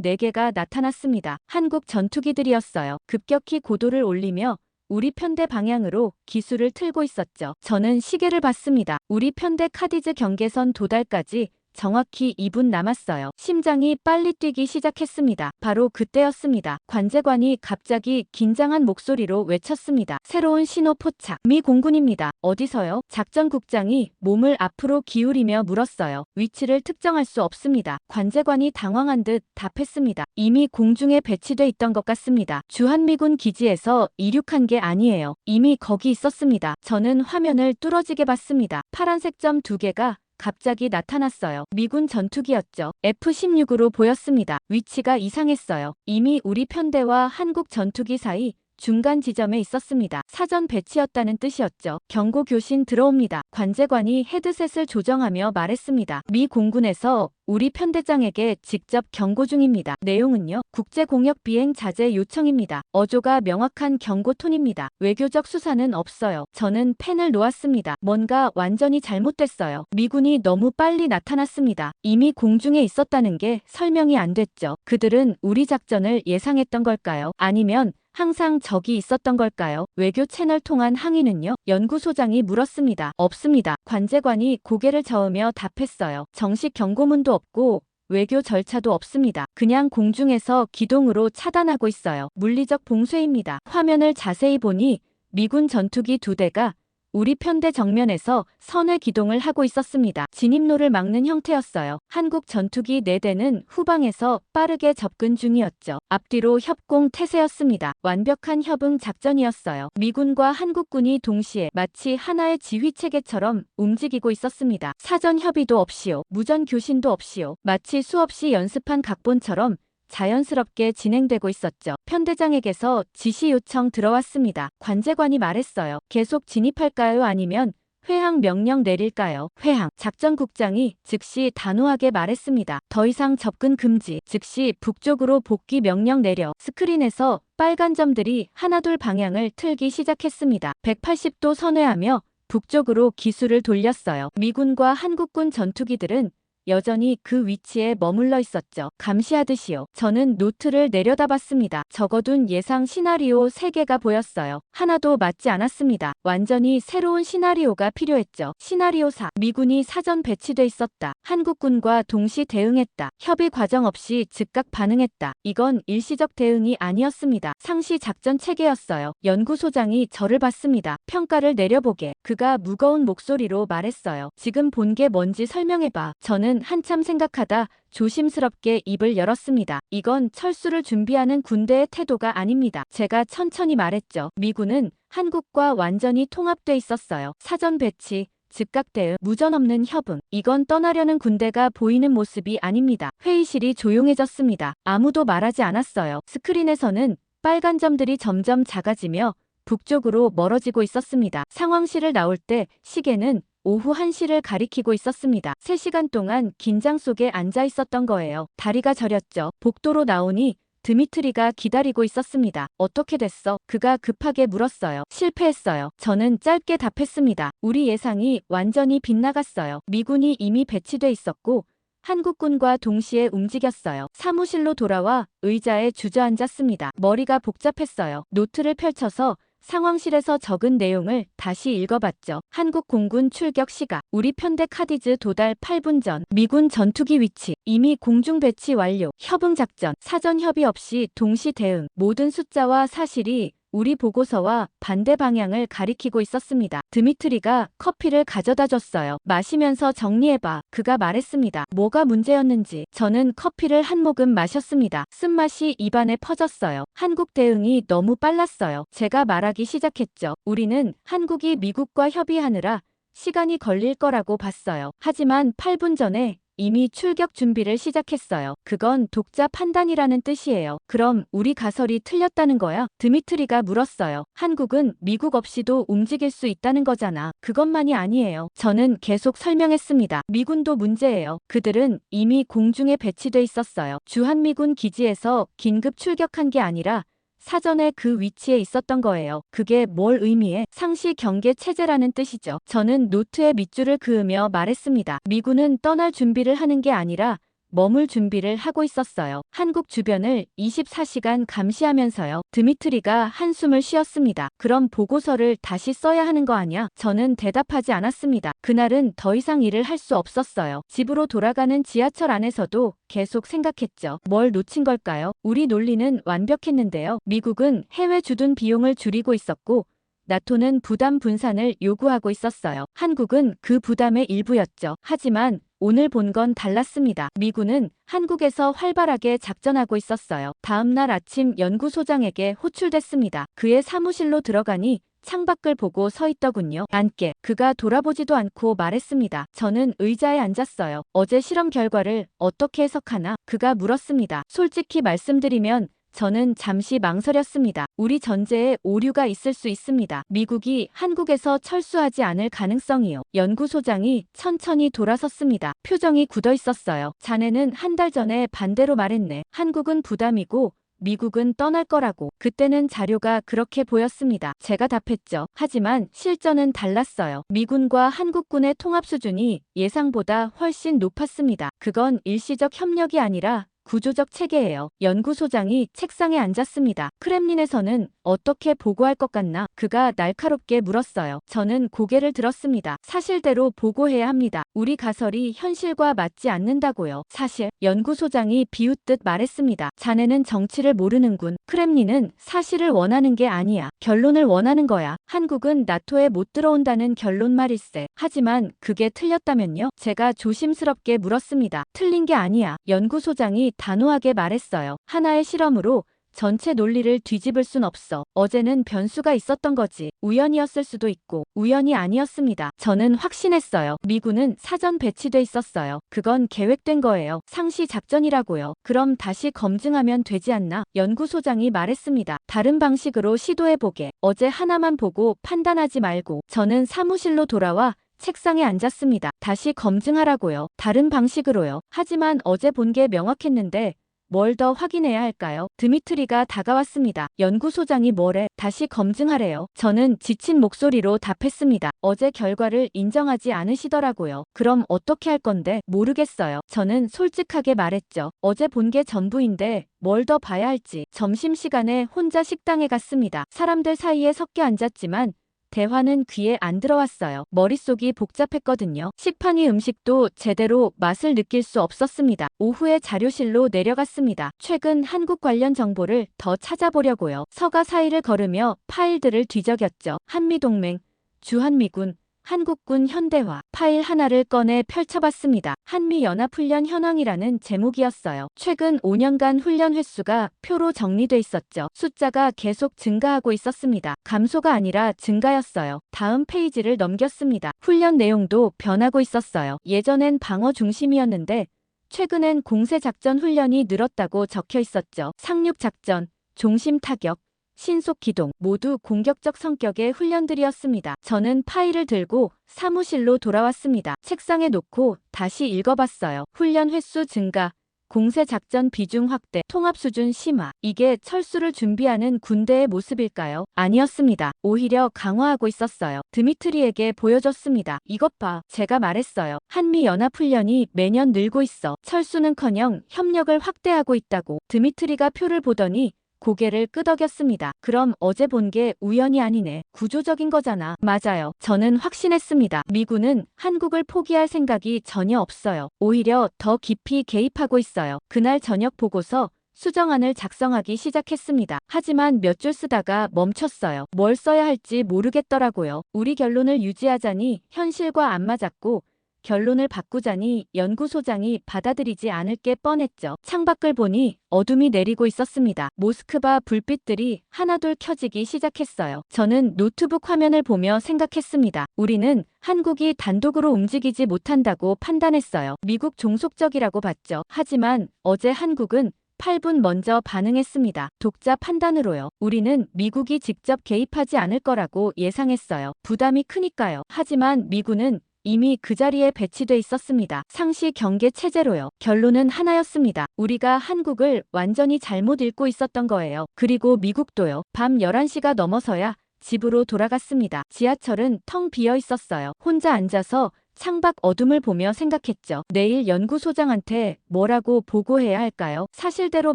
Speaker 1: 4개가 나타났습니다. 한국 전투기들이었어요. 급격히 고도를 올리며 우리 편대 방향으로 기수를 틀고 있었죠. 저는 시계를 봤습니다. 우리 편대 카디즈 경계선 도달까지 정확히 2분 남았어요. 심장이 빨리 뛰기 시작했습니다. 바로 그때였습니다. 관제관이 갑자기 긴장한 목소리로 외쳤습니다. 새로운 신호 포착. 미 공군입니다. 어디서요? 작전국장이 몸을 앞으로 기울이며 물었어요. 위치를 특정할 수 없습니다. 관제관이 당황한 듯 답했습니다. 이미 공중에 배치돼 있던 것 같습니다. 주한미군 기지에서 이륙한 게 아니에요. 이미 거기 있었습니다. 저는 화면을 뚫어지게 봤습니다. 파란색 점 2개가 갑자기 나타났어요. 미군 전투기였죠. F-16으로 보였습니다. 위치가 이상했어요. 이미 우리 편대와 한국 전투기 사이 중간 지점에 있었습니다. 사전 배치였다는 뜻이었죠. 경고 교신 들어옵니다. 관제관이 헤드셋을 조정하며 말했습니다. 미 공군에서 우리 편대장에게 직접 경고 중입니다. 내용은요. 국제공역 비행 자제 요청입니다. 어조가 명확한 경고 톤입니다. 외교적 수사는 없어요. 저는 펜을 놓았습니다. 뭔가 완전히 잘못됐어요. 미군이 너무 빨리 나타났습니다. 이미 공중에 있었다는 게 설명이 안 됐죠. 그들은 우리 작전을 예상했던 걸까요? 아니면 항상 적이 있었던 걸까요? 외교 채널 통한 항의는요? 연구소장이 물었습니다. 없습니다. 관제관이 고개를 저으며 답했어요. 정식 경고문도 없고 외교 절차도 없습니다. 그냥 공중에서 기동으로 차단하고 있어요. 물리적 봉쇄입니다. 화면을 자세히 보니 미군 전투기 2대가 우리 편대 정면에서 선회 기동을 하고 있었습니다. 진입로를 막는 형태였어요. 한국 전투기 4대는 후방에서 빠르게 접근 중이었죠. 앞뒤로 협공 태세였습니다. 완벽한 협응 작전이었어요. 미군과 한국군이 동시에 마치 하나의 지휘체계처럼 움직이고 있었습니다. 사전 협의도 없이요. 무전 교신도 없이요. 마치 수없이 연습한 각본처럼 자연스럽게 진행되고 있었죠. 편대장에게서 지시 요청 들어왔습니다. 관제관이 말했어요. 계속 진입할까요? 아니면 회항 명령 내릴까요? 회항. 작전국장이 즉시 단호하게 말했습니다. 더 이상 접근 금지. 즉시 북쪽으로 복귀 명령 내려. 스크린에서 빨간 점들이 하나둘 방향을 틀기 시작했습니다. 180도 선회하며 북쪽으로 기수를 돌렸어요. 미군과 한국군 전투기들은 여전히 그 위치에 머물러 있었죠. 감시하듯이요. 저는 노트를 내려다봤습니다. 적어둔 예상 시나리오 3개가 보였어요. 하나도 맞지 않았습니다. 완전히 새로운 시나리오가 필요했죠. 시나리오 4. 미군이 사전 배치돼 있었다. 한국군과 동시 대응했다. 협의 과정 없이 즉각 반응했다. 이건 일시적 대응이 아니었습니다. 상시 작전 체계였어요. 연구소장이 저를 봤습니다. 평가를 내려보게. 그가 무거운 목소리로 말했어요. 지금 본 게 뭔지 설명해봐. 저는 한참 생각하다 조심스럽게 입을 열었습니다. 이건 철수를 준비하는 군대의 태도가 아닙니다. 제가 천천히 말했죠. 미군은 한국과 완전히 통합돼 있었어요. 사전 배치, 즉각 대응, 무전 없는 협응. 이건 떠나려는 군대가 보이는 모습이 아닙니다. 회의실이 조용해졌습니다. 아무도 말하지 않았어요. 스크린에서는 빨간 점들이 점점 작아지며 북쪽으로 멀어지고 있었습니다. 상황실을 나올 때 시계는 오후 1시를 가리키고 있었습니다. 3시간 동안 긴장 속에 앉아 있었던 거예요. 다리가 저렸죠. 복도로 나오니 드미트리가 기다리고 있었습니다. 어떻게 됐어? 그가 급하게 물었어요. 실패했어요. 저는 짧게 답했습니다. 우리 예상이 완전히 빗나갔어요. 미군이 이미 배치돼 있었고 한국군과 동시에 움직였어요. 사무실로 돌아와 의자에 주저앉았습니다. 머리가 복잡했어요. 노트를 펼쳐서 상황실에서 적은 내용을 다시 읽어봤죠. 한국 공군 출격 시각, 우리 편대 카디즈 도달 8분 전, 미군 전투기 위치, 이미 공중 배치 완료, 협응 작전, 사전 협의 없이 동시 대응, 모든 숫자와 사실이 우리 보고서와 반대 방향을 가리키고 있었습니다. 드미트리가 커피를 가져다 줬어요. 마시면서 정리해봐. 그가 말했습니다. 뭐가 문제였는지. 저는 커피를 한 모금 마셨습니다. 쓴맛이 입안에 퍼졌어요. 한국 대응이 너무 빨랐어요. 제가 말하기 시작했죠. 우리는 한국이 미국과 협의하느라 시간이 걸릴 거라고 봤어요. 하지만 8분 전에 이미 출격 준비를 시작했어요. 그건 독자 판단이라는 뜻이에요. 그럼 우리 가설이 틀렸다는 거야? 드미트리가 물었어요. 한국은 미국 없이도 움직일 수 있다는 거잖아. 그것만이 아니에요. 저는 계속 설명했습니다. 미군도 문제예요. 그들은 이미 공중에 배치돼 있었어요. 주한미군 기지에서 긴급 출격한 게 아니라 사전에 그 위치에 있었던 거예요. 그게 뭘 의미해? 상시 경계 체제라는 뜻이죠. 저는 노트에 밑줄을 그으며 말했습니다. 미군은 떠날 준비를 하는 게 아니라 머물 준비를 하고 있었어요. 한국 주변을 24시간 감시하면서요. 드미트리가 한숨을 쉬었습니다. 그럼 보고서를 다시 써야 하는 거 아니야? 저는 대답하지 않았습니다. 그날은 더 이상 일을 할 수 없었어요. 집으로 돌아가는 지하철 안에서도 계속 생각했죠. 뭘 놓친 걸까요? 우리 논리는 완벽했는데요. 미국은 해외 주둔 비용을 줄이고 있었고 나토는 부담 분산을 요구하고 있었어요. 한국은 그 부담의 일부였죠. 하지만 오늘 본 건 달랐습니다. 미군은 한국에서 활발하게 작전하고 있었어요. 다음 날 아침 연구소장에게 호출됐습니다. 그의 사무실로 들어가니 창밖을 보고 서 있더군요. 앉게. 그가 돌아보지도 않고 말했습니다. 저는 의자에 앉았어요. 어제 실험 결과를 어떻게 해석하나? 그가 물었습니다. 솔직히 말씀드리면 저는 잠시 망설였습니다. 우리 전제에 오류가 있을 수 있습니다. 미국이 한국에서 철수하지 않을 가능성이요. 연구소장이 천천히 돌아섰습니다. 표정이 굳어 있었어요. 자네는 한 달 전에 반대로 말했네. 한국은 부담이고 미국은 떠날 거라고. 그때는 자료가 그렇게 보였습니다. 제가 답했죠. 하지만 실전은 달랐어요. 미군과 한국군의 통합 수준이 예상보다 훨씬 높았습니다. 그건 일시적 협력이 아니라 구조적 체계예요. 연구소장이 책상에 앉았습니다. 크렘린에서는 어떻게 보고할 것 같나? 그가 날카롭게 물었어요. 저는 고개를 들었습니다. 사실대로 보고해야 합니다. 우리 가설이 현실과 맞지 않는다고요. 사실, 연구소장이 비웃듯 말했습니다. 자네는 정치를 모르는군. 크렘린은 사실을 원하는 게 아니야. 결론을 원하는 거야. 한국은 나토에 못 들어온다는 결론 말일세. 하지만 그게 틀렸다면요? 제가 조심스럽게 물었습니다. 틀린 게 아니야. 연구소장이 단호하게 말했어요. 하나의 실험으로 전체 논리를 뒤집을 순 없어. 어제는 변수가 있었던 거지. 우연이었을 수도 있고 우연이 아니었습니다. 저는 확신했어요. 미군은 사전 배치돼 있었어요. 그건 계획된 거예요. 상시 작전이라고요. 그럼 다시 검증하면 되지 않나? 연구소장이 말했습니다. 다른 방식으로 시도해보게. 어제 하나만 보고 판단하지 말고. 저는 사무실로 돌아와 책상에 앉았습니다. 다시 검증하라고요. 다른 방식으로요. 하지만 어제 본 게 명확했는데 뭘 더 확인해야 할까요? 드미트리가 다가왔습니다. 연구소장이 뭐래? 다시 검증하래요. 저는 지친 목소리로 답했습니다. 어제 결과를 인정하지 않으시더라고요. 그럼 어떻게 할 건데? 모르겠어요. 저는 솔직하게 말했죠. 어제 본 게 전부인데 뭘 더 봐야 할지. 점심시간에 혼자 식당에 갔습니다. 사람들 사이에 섞여 앉았지만 대화는 귀에 안 들어왔어요. 머릿속이 복잡했거든요. 식판위 음식도 제대로 맛을 느낄 수 없었습니다. 오후에 자료실로 내려갔습니다. 최근 한국 관련 정보를 더 찾아보려고요. 서가 사이를 걸으며 파일들을 뒤적였죠. 한미동맹, 주한미군, 한국군 현대화 파일 하나를 꺼내 펼쳐봤습니다. 한미연합훈련 현황이라는 제목이었어요. 최근 5년간 훈련 횟수가 표로 정리돼 있었죠. 숫자가 계속 증가하고 있었습니다. 감소가 아니라 증가였어요. 다음 페이지를 넘겼습니다. 훈련 내용도 변하고 있었어요. 예전엔 방어 중심이었는데 최근엔 공세작전 훈련이 늘었다고 적혀 있었죠. 상륙작전, 종심타격, 신속기동 모두 공격적 성격의 훈련들이었습니다. 저는 파일을 들고 사무실로 돌아왔습니다. 책상에 놓고 다시 읽어봤어요. 훈련 횟수 증가, 공세작전 비중 확대, 통합 수준 심화. 이게 철수를 준비하는 군대의 모습일까요? 아니었습니다. 오히려 강화하고 있었어요. 드미트리에게 보여줬습니다. 이것 봐. 제가 말했어요. 한미연합훈련이 매년 늘고 있어. 철수는커녕 협력을 확대하고 있다고. 드미트리가 표를 보더니 고개를 끄덕였습니다. 그럼 어제 본 게 우연이 아니네. 구조적인 거잖아. 맞아요. 저는 확신했습니다. 미군은 한국을 포기할 생각이 전혀 없어요. 오히려 더 깊이 개입하고 있어요. 그날 저녁 보고서 수정안을 작성하기 시작했습니다. 하지만 몇 줄 쓰다가 멈췄어요. 뭘 써야 할지 모르겠더라고요. 우리 결론을 유지하자니 현실과 안 맞았고 결론을 바꾸자니 연구소장이 받아들이지 않을 게 뻔했죠. 창밖을 보니 어둠이 내리고 있었습니다. 모스크바 불빛들이 하나둘 켜지기 시작했어요. 저는 노트북 화면을 보며 생각했습니다. 우리는 한국이 단독으로 움직이지 못한다고 판단했어요. 미국 종속적이라고 봤죠. 하지만 어제 한국은 8분 먼저 반응했습니다. 독자 판단으로요. 우리는 미국이 직접 개입하지 않을 거라고 예상했어요. 부담이 크니까요. 하지만 미군은 이미 그 자리에 배치돼 있었습니다. 상시 경계 체제로요. 결론은 하나였습니다. 우리가 한국을 완전히 잘못 읽고 있었던 거예요. 그리고 미국도요. 밤 11시가 넘어서야 집으로 돌아갔습니다. 지하철은 텅 비어 있었어요. 혼자 앉아서 창밖 어둠을 보며 생각했죠. 내일 연구소장한테 뭐라고 보고해야 할까요? 사실대로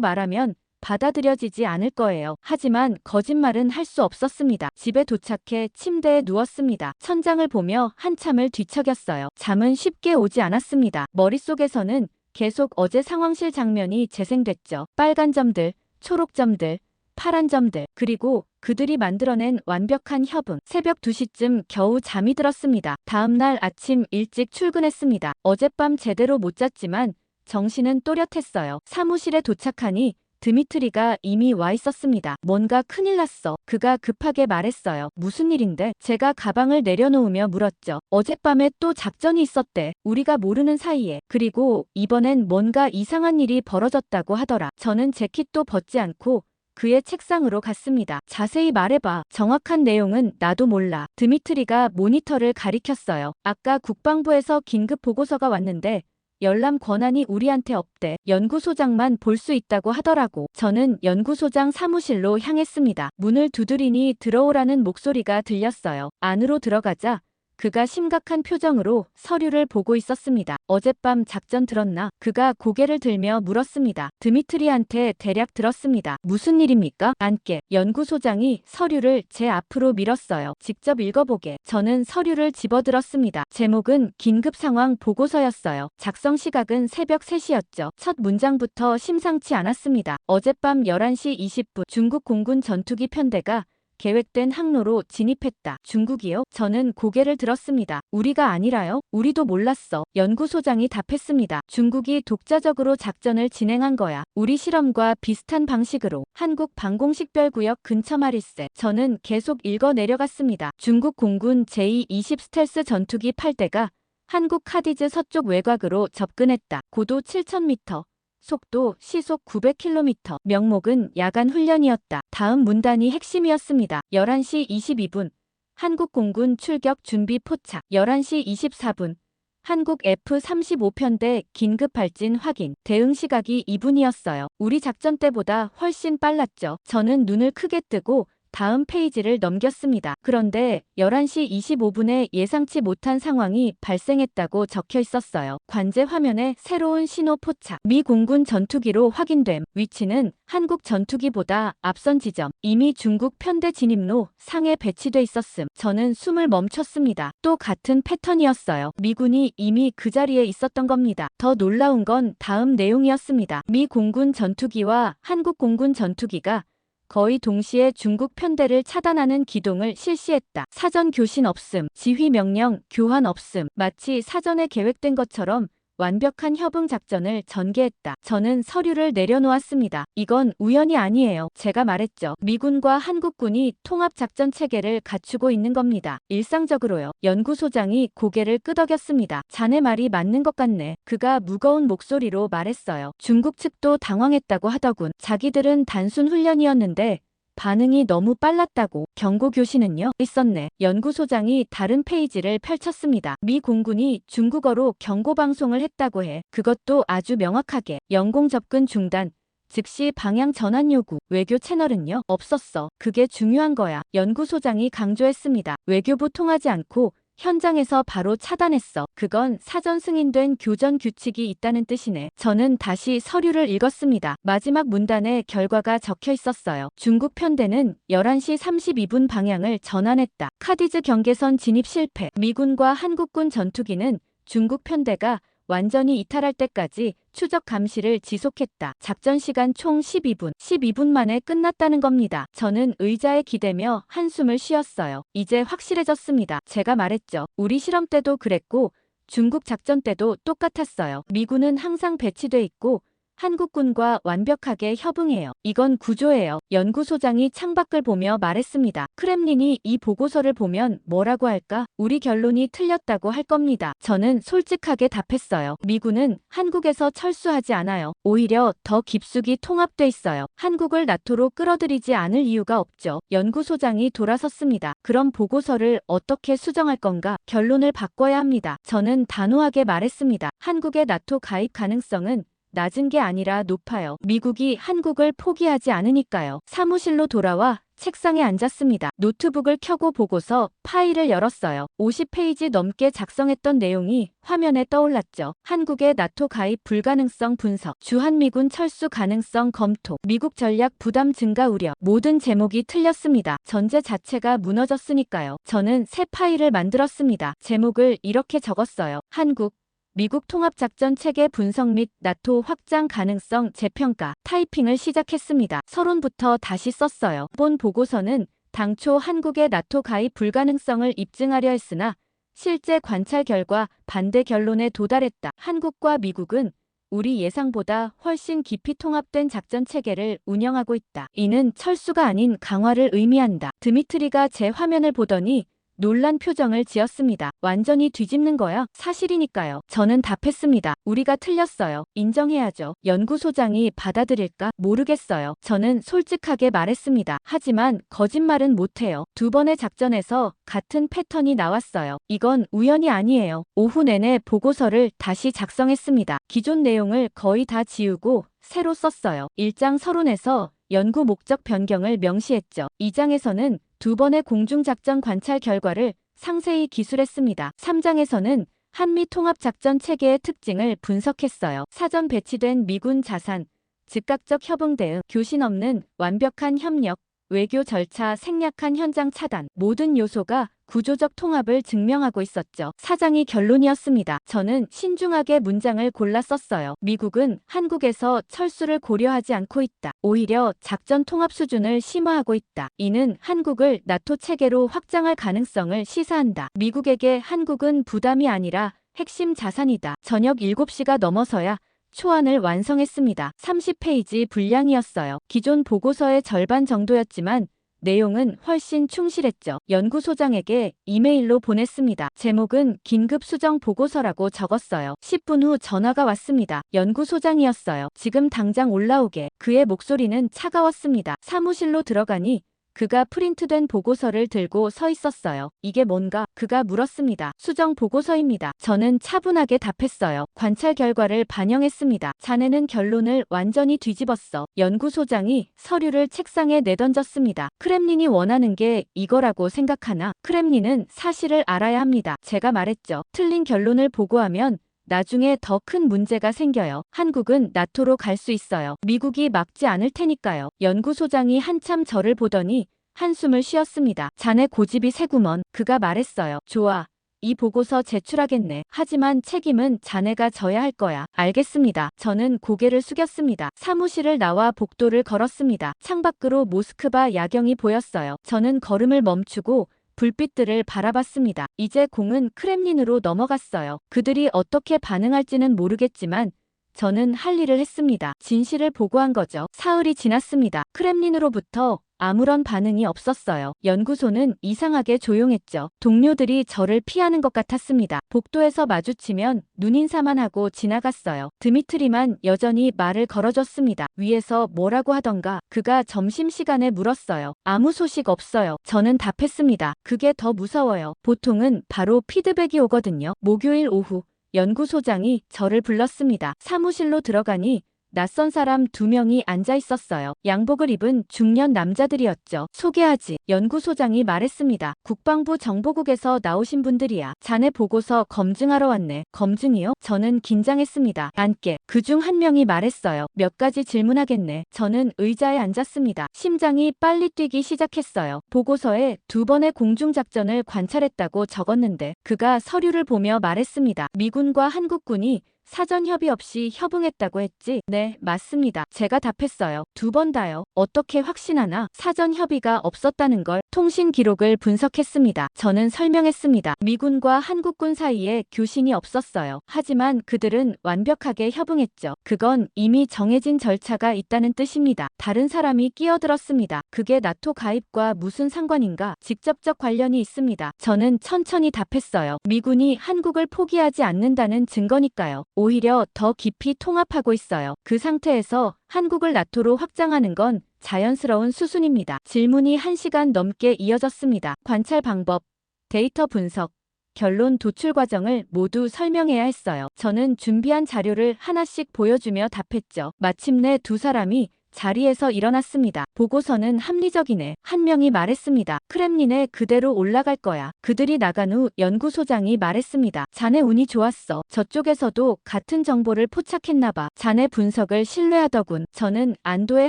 Speaker 1: 말하면 받아들여지지 않을 거예요. 하지만 거짓말은 할 수 없었습니다. 집에 도착해 침대에 누웠습니다. 천장을 보며 한참을 뒤척였어요. 잠은 쉽게 오지 않았습니다. 머릿속에서는 계속 어제 상황실 장면이 재생됐죠. 빨간 점들, 초록 점들, 파란 점들, 그리고 그들이 만들어낸 완벽한 협응. 새벽 2시쯤 겨우 잠이 들었습니다. 다음날 아침 일찍 출근했습니다. 어젯밤 제대로 못 잤지만 정신은 또렷했어요. 사무실에 도착하니 드미트리가 이미 와 있었습니다. 뭔가 큰일 났어. 그가 급하게 말했어요. 무슨 일인데? 제가 가방을 내려놓으며 물었죠. 어젯밤에 또 작전이 있었대. 우리가 모르는 사이에. 그리고 이번엔 뭔가 이상한 일이 벌어졌다고 하더라. 저는 재킷도 벗지 않고 그의 책상으로 갔습니다. 자세히 말해봐. 정확한 내용은 나도 몰라. 드미트리가 모니터를 가리켰어요. 아까 국방부에서 긴급 보고서가 왔는데 열람 권한이 우리한테 없대. 연구소장만 볼 수 있다고 하더라고. 저는 연구소장 사무실로 향했습니다. 문을 두드리니 들어오라는 목소리가 들렸어요. 안으로 들어가자 그가 심각한 표정으로 서류를 보고 있었습니다. 어젯밤 작전 들었나? 그가 고개를 들며 물었습니다. 드미트리한테 대략 들었습니다. 무슨 일입니까? 앉게. 연구소장이 서류를 제 앞으로 밀었어요. 직접 읽어보게. 저는 서류를 집어들었습니다. 제목은 긴급 상황 보고서였어요. 작성 시각은 새벽 3시였죠. 첫 문장부터 심상치 않았습니다. 어젯밤 11시 20분 중국 공군 전투기 편대가 계획된 항로로 진입했다. 중국이요? 저는 고개를 들었습니다. 우리가 아니라요? 우리도 몰랐어. 연구소장이 답했습니다. 중국이 독자적으로 작전을 진행한 거야. 우리 실험과 비슷한 방식으로. 한국 방공식별구역 근처 말일세. 저는 계속 읽어 내려갔습니다. 중국 공군 제2-20 스텔스 전투기 8대가 한국 카디즈 서쪽 외곽으로 접근했다. 고도 7,000m. 속도 시속 900km. 명목은 야간 훈련이었다. 다음 문단이 핵심이었습니다. 11시 22분. 한국 공군 출격 준비 포착. 11시 24분. 한국 F-35편대 긴급 발진 확인. 대응 시각이 2분이었어요. 우리 작전 때보다 훨씬 빨랐죠. 저는 눈을 크게 뜨고 다음 페이지를 넘겼습니다. 그런데 11시 25분에 예상치 못한 상황이 발생했다고 적혀 있었어요. 관제 화면에 새로운 신호 포착. 미 공군 전투기로 확인됨. 위치는 한국 전투기보다 앞선 지점. 이미 중국 편대 진입로 상에 배치돼 있었음. 저는 숨을 멈췄습니다. 또 같은 패턴이었어요. 미군이 이미 그 자리에 있었던 겁니다. 더 놀라운 건 다음 내용이었습니다. 미 공군 전투기와 한국 공군 전투기가 거의 동시에 중국 편대를 차단하는 기동을 실시했다. 사전 교신 없음, 지휘 명령 교환 없음, 마치 사전에 계획된 것처럼 완벽한 협응 작전을 전개했다. 저는 서류를 내려놓았습니다. 이건 우연이 아니에요. 제가 말했죠. 미군과 한국군이 통합작전 체계를 갖추고 있는 겁니다. 일상적으로요. 연구소장이 고개를 끄덕였습니다. 자네 말이 맞는 것 같네. 그가 무거운 목소리로 말했어요. 중국 측도 당황했다고 하더군. 자기들은 단순 훈련이었는데 반응이 너무 빨랐다고. 경고 교신은요? 있었네. 연구소장이 다른 페이지를 펼쳤습니다. 미 공군이 중국어로 경고 방송을 했다고 해. 그것도 아주 명확하게. 영공 접근 중단. 즉시 방향 전환 요구. 외교 채널은요? 없었어. 그게 중요한 거야. 연구소장이 강조했습니다. 외교부 통하지 않고 현장에서 바로 차단했어. 그건 사전 승인된 교전 규칙이 있다는 뜻이네. 저는 다시 서류를 읽었습니다. 마지막 문단에 결과가 적혀 있었어요. 중국 편대는 11시 32분 방향을 전환했다. 카디즈 경계선 진입 실패. 미군과 한국군 전투기는 중국 편대가 완전히 이탈할 때까지 추적 감시를 지속했다. 작전 시간 총 12분. 12분 만에 끝났다는 겁니다. 저는 의자에 기대며 한숨을 쉬었어요. 이제 확실해졌습니다. 제가 말했죠. 우리 실험 때도 그랬고 중국 작전 때도 똑같았어요. 미군은 항상 배치돼 있고 한국군과 완벽하게 협응해요. 이건 구조예요. 연구소장이 창밖을 보며 말했습니다. 크렘린이 이 보고서를 보면 뭐라고 할까? 우리 결론이 틀렸다고 할 겁니다. 저는 솔직하게 답했어요. 미군은 한국에서 철수하지 않아요. 오히려 더 깊숙이 통합돼 있어요. 한국을 나토로 끌어들이지 않을 이유가 없죠. 연구소장이 돌아섰습니다. 그럼 보고서를 어떻게 수정할 건가? 결론을 바꿔야 합니다. 저는 단호하게 말했습니다. 한국의 나토 가입 가능성은 낮은 게 아니라 높아요. 미국이 한국을 포기하지 않으니까요. 사무실로 돌아와 책상에 앉았습니다. 노트북을 켜고 보고서 파일을 열었어요. 50페이지 넘게 작성했던 내용이 화면에 떠올랐죠. 한국의 나토 가입 불가능성 분석, 주한미군 철수 가능성 검토, 미국 전략 부담 증가 우려. 모든 제목이 틀렸습니다. 전제 자체가 무너졌으니까요. 저는 새 파일을 만들었습니다. 제목을 이렇게 적었어요. 한국 미국 통합작전 체계 분석 및 나토 확장 가능성 재평가. 타이핑을 시작했습니다. 서론부터 다시 썼어요. 본 보고서는 당초 한국의 나토 가입 불가능성을 입증하려 했으나 실제 관찰 결과 반대 결론에 도달했다. 한국과 미국은 우리 예상보다 훨씬 깊이 통합된 작전 체계를 운영하고 있다. 이는 철수가 아닌 강화를 의미한다. 드미트리가 제 화면을 보더니 놀란 표정을 지었습니다. 완전히 뒤집는 거야? 사실이니까요. 저는 답했습니다. 우리가 틀렸어요. 인정해야죠. 연구소장이 받아들일까? 모르겠어요. 저는 솔직하게 말했습니다. 하지만 거짓말은 못해요. 두 번의 작전에서 같은 패턴이 나왔어요. 이건 우연이 아니에요. 오후 내내 보고서를 다시 작성했습니다. 기존 내용을 거의 다 지우고 새로 썼어요. 1장 서론에서 연구 목적 변경을 명시했죠. 2장에서는 두 번의 공중작전 관찰 결과를 상세히 기술했습니다. 3장에서는 한미 통합작전 체계의 특징을 분석했어요. 사전 배치된 미군 자산, 즉각적 협응 대응, 교신 없는 완벽한 협력, 외교 절차 생략한 현장 차단. 모든 요소가 구조적 통합을 증명하고 있었죠. 4장이 결론이었습니다. 저는 신중하게 문장을 골라 썼어요. 미국은 한국에서 철수를 고려하지 않고 있다. 오히려 작전 통합 수준을 심화하고 있다. 이는 한국을 나토 체계로 확장할 가능성을 시사한다. 미국에게 한국은 부담이 아니라 핵심 자산이다. 저녁 7시가 넘어서야 초안을 완성했습니다. 30페이지 분량이었어요. 기존 보고서의 절반 정도였지만 내용은 훨씬 충실했죠. 연구소장에게 이메일로 보냈습니다. 제목은 긴급 수정 보고서라고 적었어요. 10분 후 전화가 왔습니다. 연구소장이었어요. 지금 당장 올라오게. 그의 목소리는 차가웠습니다. 사무실로 들어가니 그가 프린트된 보고서를 들고 서 있었어요. 이게 뭔가? 그가 물었습니다. 수정 보고서입니다. 저는 차분하게 답했어요. 관찰 결과를 반영했습니다. 자네는 결론을 완전히 뒤집었어. 연구소장이 서류를 책상에 내던졌습니다. 크렘린이 원하는 게 이거라고 생각하나? 크렘린은 사실을 알아야 합니다. 제가 말했죠. 틀린 결론을 보고하면 나중에 더 큰 문제가 생겨요. 한국은 나토로 갈 수 있어요. 미국이 막지 않을 테니까요. 연구소장이 한참 저를 보더니 한숨을 쉬었습니다. 자네 고집이 세구먼. 그가 말했어요. 좋아. 이 보고서 제출하겠네. 하지만 책임은 자네가 져야 할 거야. 알겠습니다. 저는 고개를 숙였습니다. 사무실을 나와 복도를 걸었습니다. 창밖으로 모스크바 야경이 보였어요. 저는 걸음을 멈추고 불빛들을 바라봤습니다. 이제 공은 크렘린으로 넘어갔어요. 그들이 어떻게 반응할지는 모르겠지만 저는 할 일을 했습니다. 진실을 보고한 거죠. 사흘이 지났습니다. 크렘린으로부터 아무런 반응이 없었어요. 연구소는 이상하게 조용했죠. 동료들이 저를 피하는 것 같았습니다. 복도에서 마주치면 눈인사만 하고 지나갔어요. 드미트리만 여전히 말을 걸어줬습니다. 위에서 뭐라고 하던가. 그가 점심시간에 물었어요. 아무 소식 없어요. 저는 답했습니다. 그게 더 무서워요. 보통은 바로 피드백이 오거든요. 목요일 오후 연구소장이 저를 불렀습니다. 사무실로 들어가니 낯선 사람 2명이 앉아 있었어요. 양복을 입은 중년 남자들이었죠. 소개하지. 연구소장이 말했습니다. 국방부 정보국에서 나오신 분들이야. 자네 보고서 검증하러 왔네. 검증이요? 저는 긴장했습니다. 앉게. 그중 한 명이 말했어요. 몇 가지 질문하겠네. 저는 의자에 앉았습니다. 심장이 빨리 뛰기 시작했어요. 보고서에 2번의 공중작전을 관찰했다고 적었는데 그가 서류를 보며 말했습니다. 미군과 한국군이 사전 협의 없이 협응했다고 했지? 네, 맞습니다. 제가 답했어요. 2번 다요. 어떻게 확신하나? 사전 협의가 없었다는 걸 통신 기록을 분석했습니다. 저는 설명했습니다. 미군과 한국군 사이에 교신이 없었어요. 하지만 그들은 완벽하게 협응했죠. 그건 이미 정해진 절차가 있다는 뜻입니다. 다른 사람이 끼어들었습니다. 그게 나토 가입과 무슨 상관인가? 직접적 관련이 있습니다. 저는 천천히 답했어요. 미군이 한국을 포기하지 않는다는 증거니까요. 오히려 더 깊이 통합하고 있어요. 그 상태에서 한국을 나토로 확장하는 건 자연스러운 수순입니다. 질문이 1시간 넘게 이어졌습니다. 관찰 방법, 데이터 분석, 결론 도출 과정을 모두 설명해야 했어요. 저는 준비한 자료를 하나씩 보여주며 답했죠. 마침내 2사람이 자리에서 일어났습니다. 보고서는 합리적이네. 한 명이 말했습니다. 크렘린에 그대로 올라갈 거야. 그들이 나간 후 연구소장이 말했습니다. 자네 운이 좋았어. 저쪽에서도 같은 정보를 포착했나봐. 자네 분석을 신뢰하더군. 저는 안도의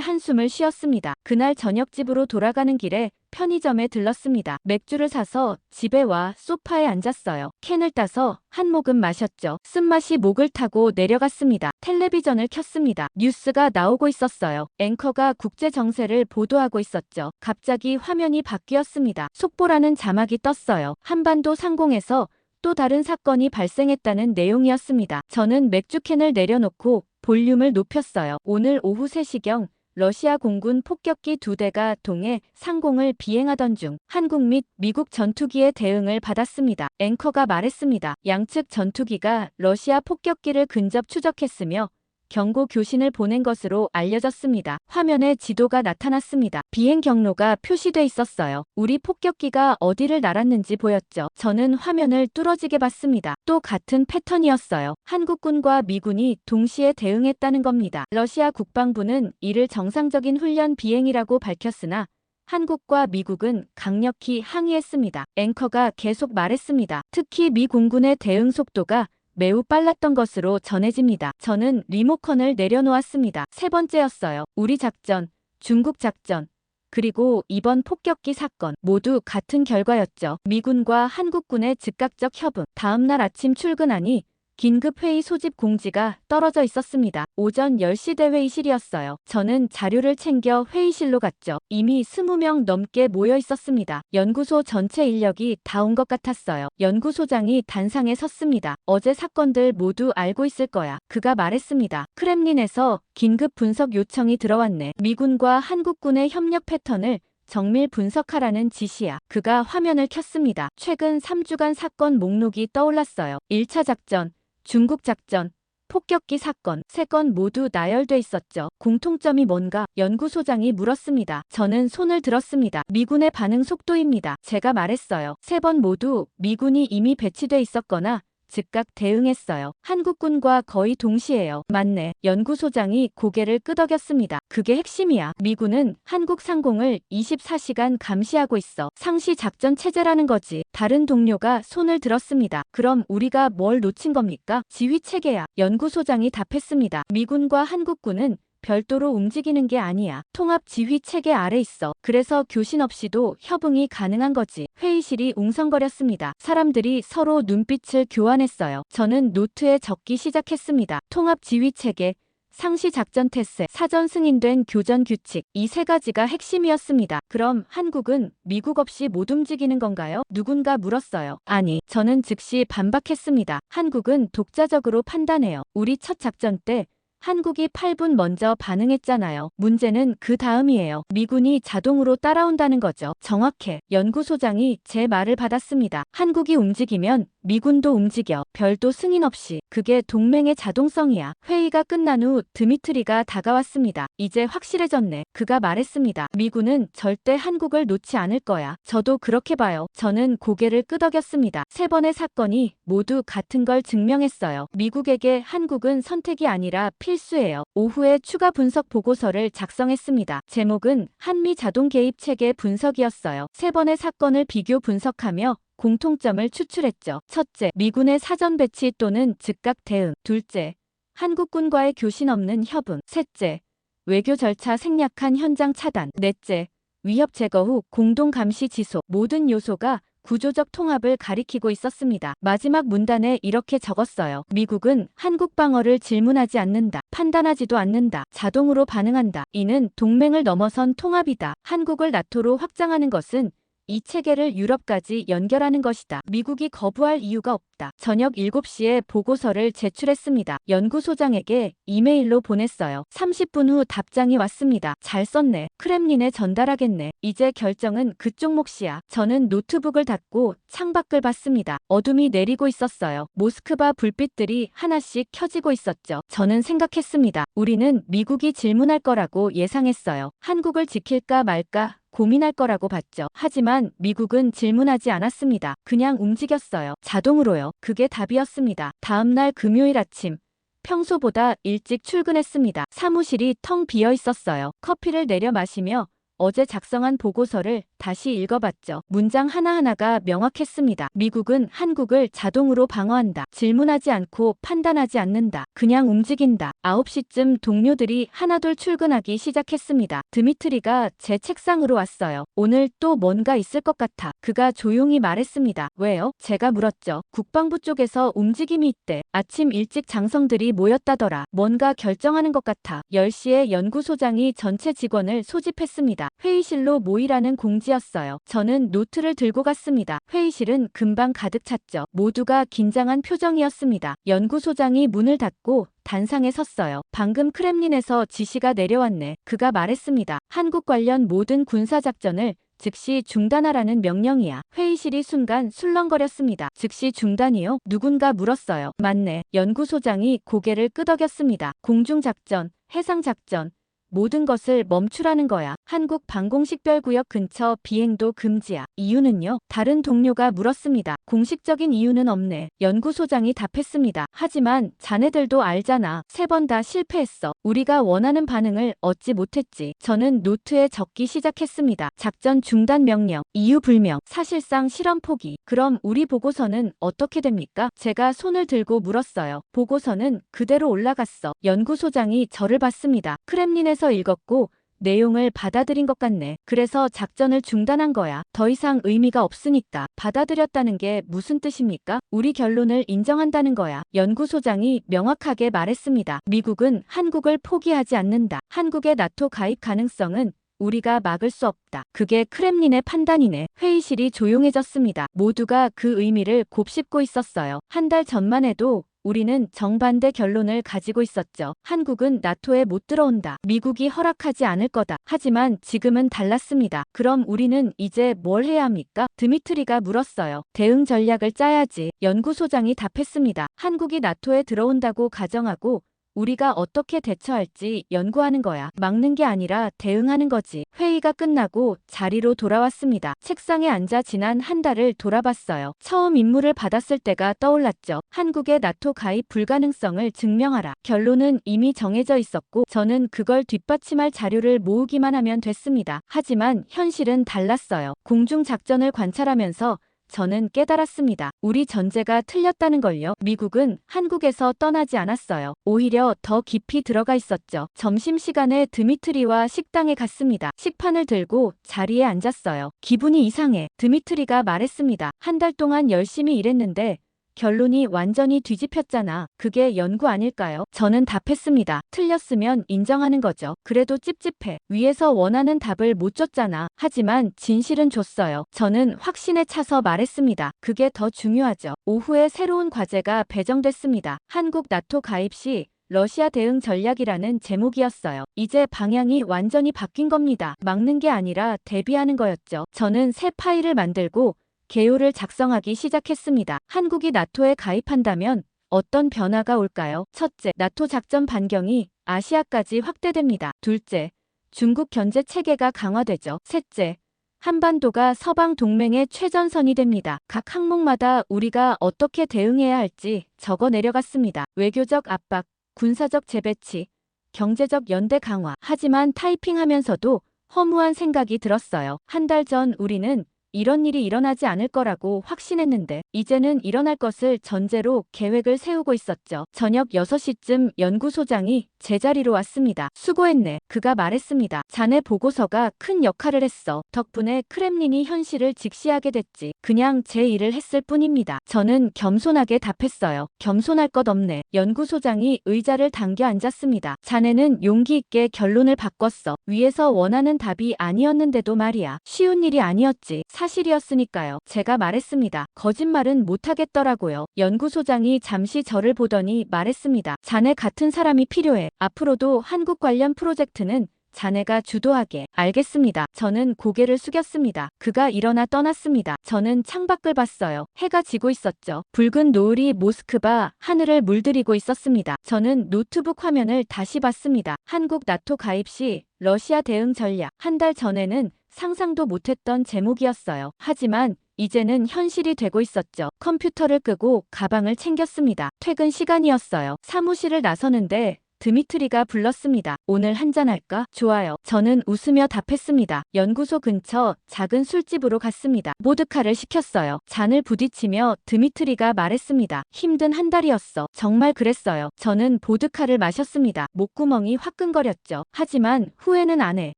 Speaker 1: 한숨을 쉬었습니다. 그날 저녁 집으로 돌아가는 길에 편의점에 들렀습니다. 맥주를 사서 집에 와 소파에 앉았어요. 캔을 따서 한 모금 마셨죠. 쓴맛이 목을 타고 내려갔습니다. 텔레비전을 켰습니다. 뉴스가 나오고 있었어요. 앵커가 국제 정세를 보도하고 있었죠. 갑자기 화면이 바뀌었습니다. 속보라는 자막이 떴어요. 한반도 상공에서 또 다른 사건이 발생했다는 내용이었습니다. 저는 맥주캔을 내려놓고 볼륨을 높였어요. 오늘 오후 3시경 러시아 공군 폭격기 2대가 동해 상공을 비행하던 중 한국 및 미국 전투기의 대응을 받았습니다. 앵커가 말했습니다. 양측 전투기가 러시아 폭격기를 근접 추적했으며 경고 교신을 보낸 것으로 알려졌습니다. 화면에 지도가 나타났습니다. 비행 경로가 표시돼 있었어요. 우리 폭격기가 어디를 날았는지 보였죠. 저는 화면을 뚫어지게 봤습니다. 또 같은 패턴이었어요. 한국군과 미군이 동시에 대응했다는 겁니다. 러시아 국방부는 이를 정상적인 훈련 비행이라고 밝혔으나 한국과 미국은 강력히 항의했습니다. 앵커가 계속 말했습니다. 특히 미 공군의 대응 속도가 매우 빨랐던 것으로 전해집니다. 저는 리모컨을 내려놓았습니다. 3번째였어요. 우리 작전, 중국 작전, 그리고 이번 폭격기 사건 모두 같은 결과였죠. 미군과 한국군의 즉각적 협응. 다음 날 아침 출근하니 긴급 회의 소집 공지가 떨어져 있었습니다. 오전 10시 대 회의실이었어요. 저는 자료를 챙겨 회의실로 갔죠. 이미 20명 넘게 모여 있었습니다. 연구소 전체 인력이 다 온 것 같았어요. 연구소장이 단상에 섰습니다. 어제 사건들 모두 알고 있을 거야. 그가 말했습니다. 크렘린에서 긴급 분석 요청이 들어왔네. 미군과 한국군의 협력 패턴을 정밀 분석하라는 지시야. 그가 화면을 켰습니다. 최근 3주간 사건 목록이 떠올랐어요. 1차 작전, 중국 작전, 폭격기 사건, 3건 모두 나열돼 있었죠. 공통점이 뭔가? 연구소장이 물었습니다. 저는 손을 들었습니다. 미군의 반응 속도입니다. 제가 말했어요. 3번 모두 미군이 이미 배치돼 있었거나 즉각 대응했어요. 한국군과 거의 동시에요. 맞네. 연구소장이 고개를 끄덕였습니다. 그게 핵심이야. 미군은 한국 상공을 24시간 감시하고 있어. 상시 작전 체제라는 거지. 다른 동료가 손을 들었습니다. 그럼 우리가 뭘 놓친 겁니까? 지휘 체계야. 연구소장이 답했습니다. 미군과 한국군은 별도로 움직이는 게 아니야. 통합 지휘 체계 아래 있어. 그래서 교신 없이도 협응이 가능한 거지. 회의실이 웅성거렸습니다. 사람들이 서로 눈빛을 교환했어요. 저는 노트에 적기 시작했습니다. 통합 지휘 체계, 상시 작전 태세, 사전 승인된 교전 규칙, 이 3가지가 핵심이었습니다. 그럼 한국은 미국 없이 못 움직이는 건가요? 누군가 물었어요. 아니, 저는 즉시 반박했습니다. 한국은 독자적으로 판단해요. 우리 첫 작전 때 한국이 8분 먼저 반응했잖아요. 문제는 그 다음이에요. 미군이 자동으로 따라온다는 거죠. 정확해. 연구소장이 제 말을 받았습니다. 한국이 움직이면 미군도 움직여. 별도 승인 없이. 그게 동맹의 자동성이야. 회의가 끝난 후 드미트리가 다가왔습니다. 이제 확실해졌네. 그가 말했습니다. 미군은 절대 한국을 놓지 않을 거야. 저도 그렇게 봐요. 저는 고개를 끄덕였습니다. 3번의 사건이 모두 같은 걸 증명했어요. 미국에게 한국은 선택이 아니라 필수예요. 오후에 추가 분석 보고서를 작성했습니다. 제목은 한미 자동 개입 체계 분석이었어요. 3번의 사건을 비교 분석하며 공통점을 추출했죠. 첫째, 미군의 사전 배치 또는 즉각 대응. 둘째, 한국군과의 교신 없는 협응. 셋째, 외교 절차 생략한 현장 차단. 넷째, 위협 제거 후 공동 감시 지속. 모든 요소가 구조적 통합을 가리키고 있었습니다. 마지막 문단에 이렇게 적었어요. 미국은 한국 방어를 질문하지 않는다. 판단하지도 않는다. 자동으로 반응한다. 이는 동맹을 넘어선 통합이다. 한국을 나토로 확장하는 것은 이 체계를 유럽까지 연결하는 것이다. 미국이 거부할 이유가 없다. 저녁 7시에 보고서를 제출했습니다. 연구소장에게 이메일로 보냈어요. 30분 후 답장이 왔습니다. 잘 썼네. 크렘린에 전달하겠네. 이제 결정은 그쪽 몫이야. 저는 노트북을 닫고 창밖을 봤습니다. 어둠이 내리고 있었어요. 모스크바 불빛들이 하나씩 켜지고 있었죠. 저는 생각했습니다. 우리는 미국이 질문할 거라고 예상했어요. 한국을 지킬까 말까 고민할 거라고 봤죠. 하지만 미국은 질문하지 않았습니다. 그냥 움직였어요. 자동으로요. 그게 답이었습니다. 다음날 금요일 아침. 평소보다 일찍 출근했습니다. 사무실이 텅 비어 있었어요. 커피를 내려 마시며 어제 작성한 보고서를 다시 읽어봤죠. 문장 하나하나가 명확했습니다. 미국은 한국을 자동으로 방어한다. 질문하지 않고 판단하지 않는다. 그냥 움직인다. 9시쯤 동료들이 하나둘 출근하기 시작했습니다. 드미트리가 제 책상으로 왔어요. 오늘 또 뭔가 있을 것 같아. 그가 조용히 말했습니다. 왜요? 제가 물었죠. 국방부 쪽에서 움직임이 있대. 아침 일찍 장성들이 모였다더라. 뭔가 결정하는 것 같아. 10시에 연구소장이 전체 직원을 소집했습니다. 회의실로 모이라는 공지였어요. 저는 노트를 들고 갔습니다. 회의실은 금방 가득 찼죠. 모두가 긴장한 표정이었습니다. 연구소장이 문을 닫고 단상에 섰어요. 방금 크렘린에서 지시가 내려왔네. 그가 말했습니다. 한국 관련 모든 군사작전을 즉시 중단하라는 명령이야. 회의실이 순간 술렁거렸습니다. 즉시 중단이요? 누군가 물었어요. 맞네. 연구소장이 고개를 끄덕였습니다. 공중작전, 해상작전, 모든 것을 멈추라는 거야. 한국 방공식별구역 근처 비행도 금지야. 이유는요? 다른 동료가 물었습니다. 공식적인 이유는 없네. 연구소장이 답했습니다. 하지만 자네들도 알잖아. 3번 다 실패했어. 우리가 원하는 반응을 얻지 못했지. 저는 노트에 적기 시작했습니다. 작전 중단 명령, 이유 불명, 사실상 실험 포기. 그럼 우리 보고서는 어떻게 됩니까? 제가 손을 들고 물었어요. 보고서는 그대로 올라갔어. 연구소장이 저를 봤습니다. 크렘린에서 읽었고 내용을 받아들인 것 같네. 그래서 작전을 중단한 거야. 더 이상 의미가 없으니까. 받아들였다는 게 무슨 뜻입니까? 우리 결론을 인정한다는 거야. 연구소장이 명확하게 말했습니다. 미국은 한국을 포기하지 않는다. 한국의 나토 가입 가능성은 우리가 막을 수 없다. 그게 크렘린의 판단이네. 회의실이 조용해졌습니다. 모두가 그 의미를 곱씹고 있었어요. 한 달 전만 해도 우리는 정반대 결론을 가지고 있었죠. 한국은 나토에 못 들어온다. 미국이 허락하지 않을 거다. 하지만 지금은 달랐습니다. 그럼 우리는 이제 뭘 해야 합니까? 드미트리가 물었어요. 대응 전략을 짜야지. 연구소장이 답했습니다. 한국이 나토에 들어온다고 가정하고 우리가 어떻게 대처할지 연구하는 거야. 막는 게 아니라 대응하는 거지. 회의가 끝나고 자리로 돌아왔습니다. 책상에 앉아 지난 한 달을 돌아봤어요. 처음 임무를 받았을 때가 떠올랐죠. 한국의 나토 가입 불가능성을 증명하라. 결론은 이미 정해져 있었고 저는 그걸 뒷받침할 자료를 모으기만 하면 됐습니다. 하지만 현실은 달랐어요. 공중작전을 관찰하면서 저는 깨달았습니다. 우리 전제가 틀렸다는 걸요. 미국은 한국에서 떠나지 않았어요. 오히려 더 깊이 들어가 있었죠. 점심시간에 드미트리와 식당에 갔습니다. 식판을 들고 자리에 앉았어요. 기분이 이상해. 드미트리가 말했습니다. 한 달 동안 열심히 일했는데 결론이 완전히 뒤집혔잖아. 그게 연구 아닐까요? 저는 답했습니다. 틀렸으면 인정하는 거죠. 그래도 찝찝해. 위에서 원하는 답을 못 줬잖아. 하지만 진실은 줬어요. 저는 확신에 차서 말했습니다. 그게 더 중요하죠. 오후에 새로운 과제가 배정됐습니다. 한국 나토 가입 시 러시아 대응 전략이라는 제목이었어요. 이제 방향이 완전히 바뀐 겁니다. 막는 게 아니라 대비하는 거였죠. 저는 새 파일을 만들고 개요를 작성하기 시작했습니다. 한국이 나토에 가입한다면 어떤 변화가 올까요? 첫째, 나토 작전 반경이 아시아까지 확대됩니다. 둘째, 중국 견제 체계가 강화되죠. 셋째, 한반도가 서방 동맹의 최전선이 됩니다. 각 항목마다 우리가 어떻게 대응해야 할지 적어 내려갔습니다. 외교적 압박, 군사적 재배치, 경제적 연대 강화. 하지만 타이핑하면서도 허무한 생각이 들었어요. 한 달 전 우리는 이런 일이 일어나지 않을 거라고 확신했는데 이제는 일어날 것을 전제로 계획을 세우고 있었죠. 저녁 6시쯤 연구소장이 제자리로 왔습니다. 수고했네. 그가 말했습니다. 자네 보고서가 큰 역할을 했어. 덕분에 크렘린이 현실을 직시하게 됐지. 그냥 제 일을 했을 뿐입니다. 저는 겸손하게 답했어요. 겸손할 것 없네. 연구소장이 의자를 당겨 앉았습니다. 자네는 용기 있게 결론을 바꿨어. 위에서 원하는 답이 아니었는데도 말이야. 쉬운 일이 아니었지. 사실이었으니까요. 제가 말했습니다. 거짓말은 못하겠더라고요. 연구소장이 잠시 저를 보더니 말했습니다. 자네 같은 사람이 필요해. 앞으로도 한국 관련 프로젝트는 자네가 주도하게. 알겠습니다. 저는 고개를 숙였습니다. 그가 일어나 떠났습니다. 저는 창밖을 봤어요. 해가 지고 있었죠. 붉은 노을이 모스크바 하늘을 물들이고 있었습니다. 저는 노트북 화면을 다시 봤습니다. 한국 나토 가입 시 러시아 대응 전략. 한 달 전에는 상상도 못했던 제목이었어요. 하지만 이제는 현실이 되고 있었죠. 컴퓨터를 끄고 가방을 챙겼습니다. 퇴근 시간이었어요. 사무실을 나서는데 드미트리가 불렀습니다. 오늘 한잔할까? 좋아요. 저는 웃으며 답했습니다. 연구소 근처 작은 술집으로 갔습니다. 보드카를 시켰어요. 잔을 부딪히며 드미트리가 말했습니다. 힘든 한 달이었어. 정말 그랬어요. 저는 보드카를 마셨습니다. 목구멍이 화끈거렸죠. 하지만 후회는 안 해.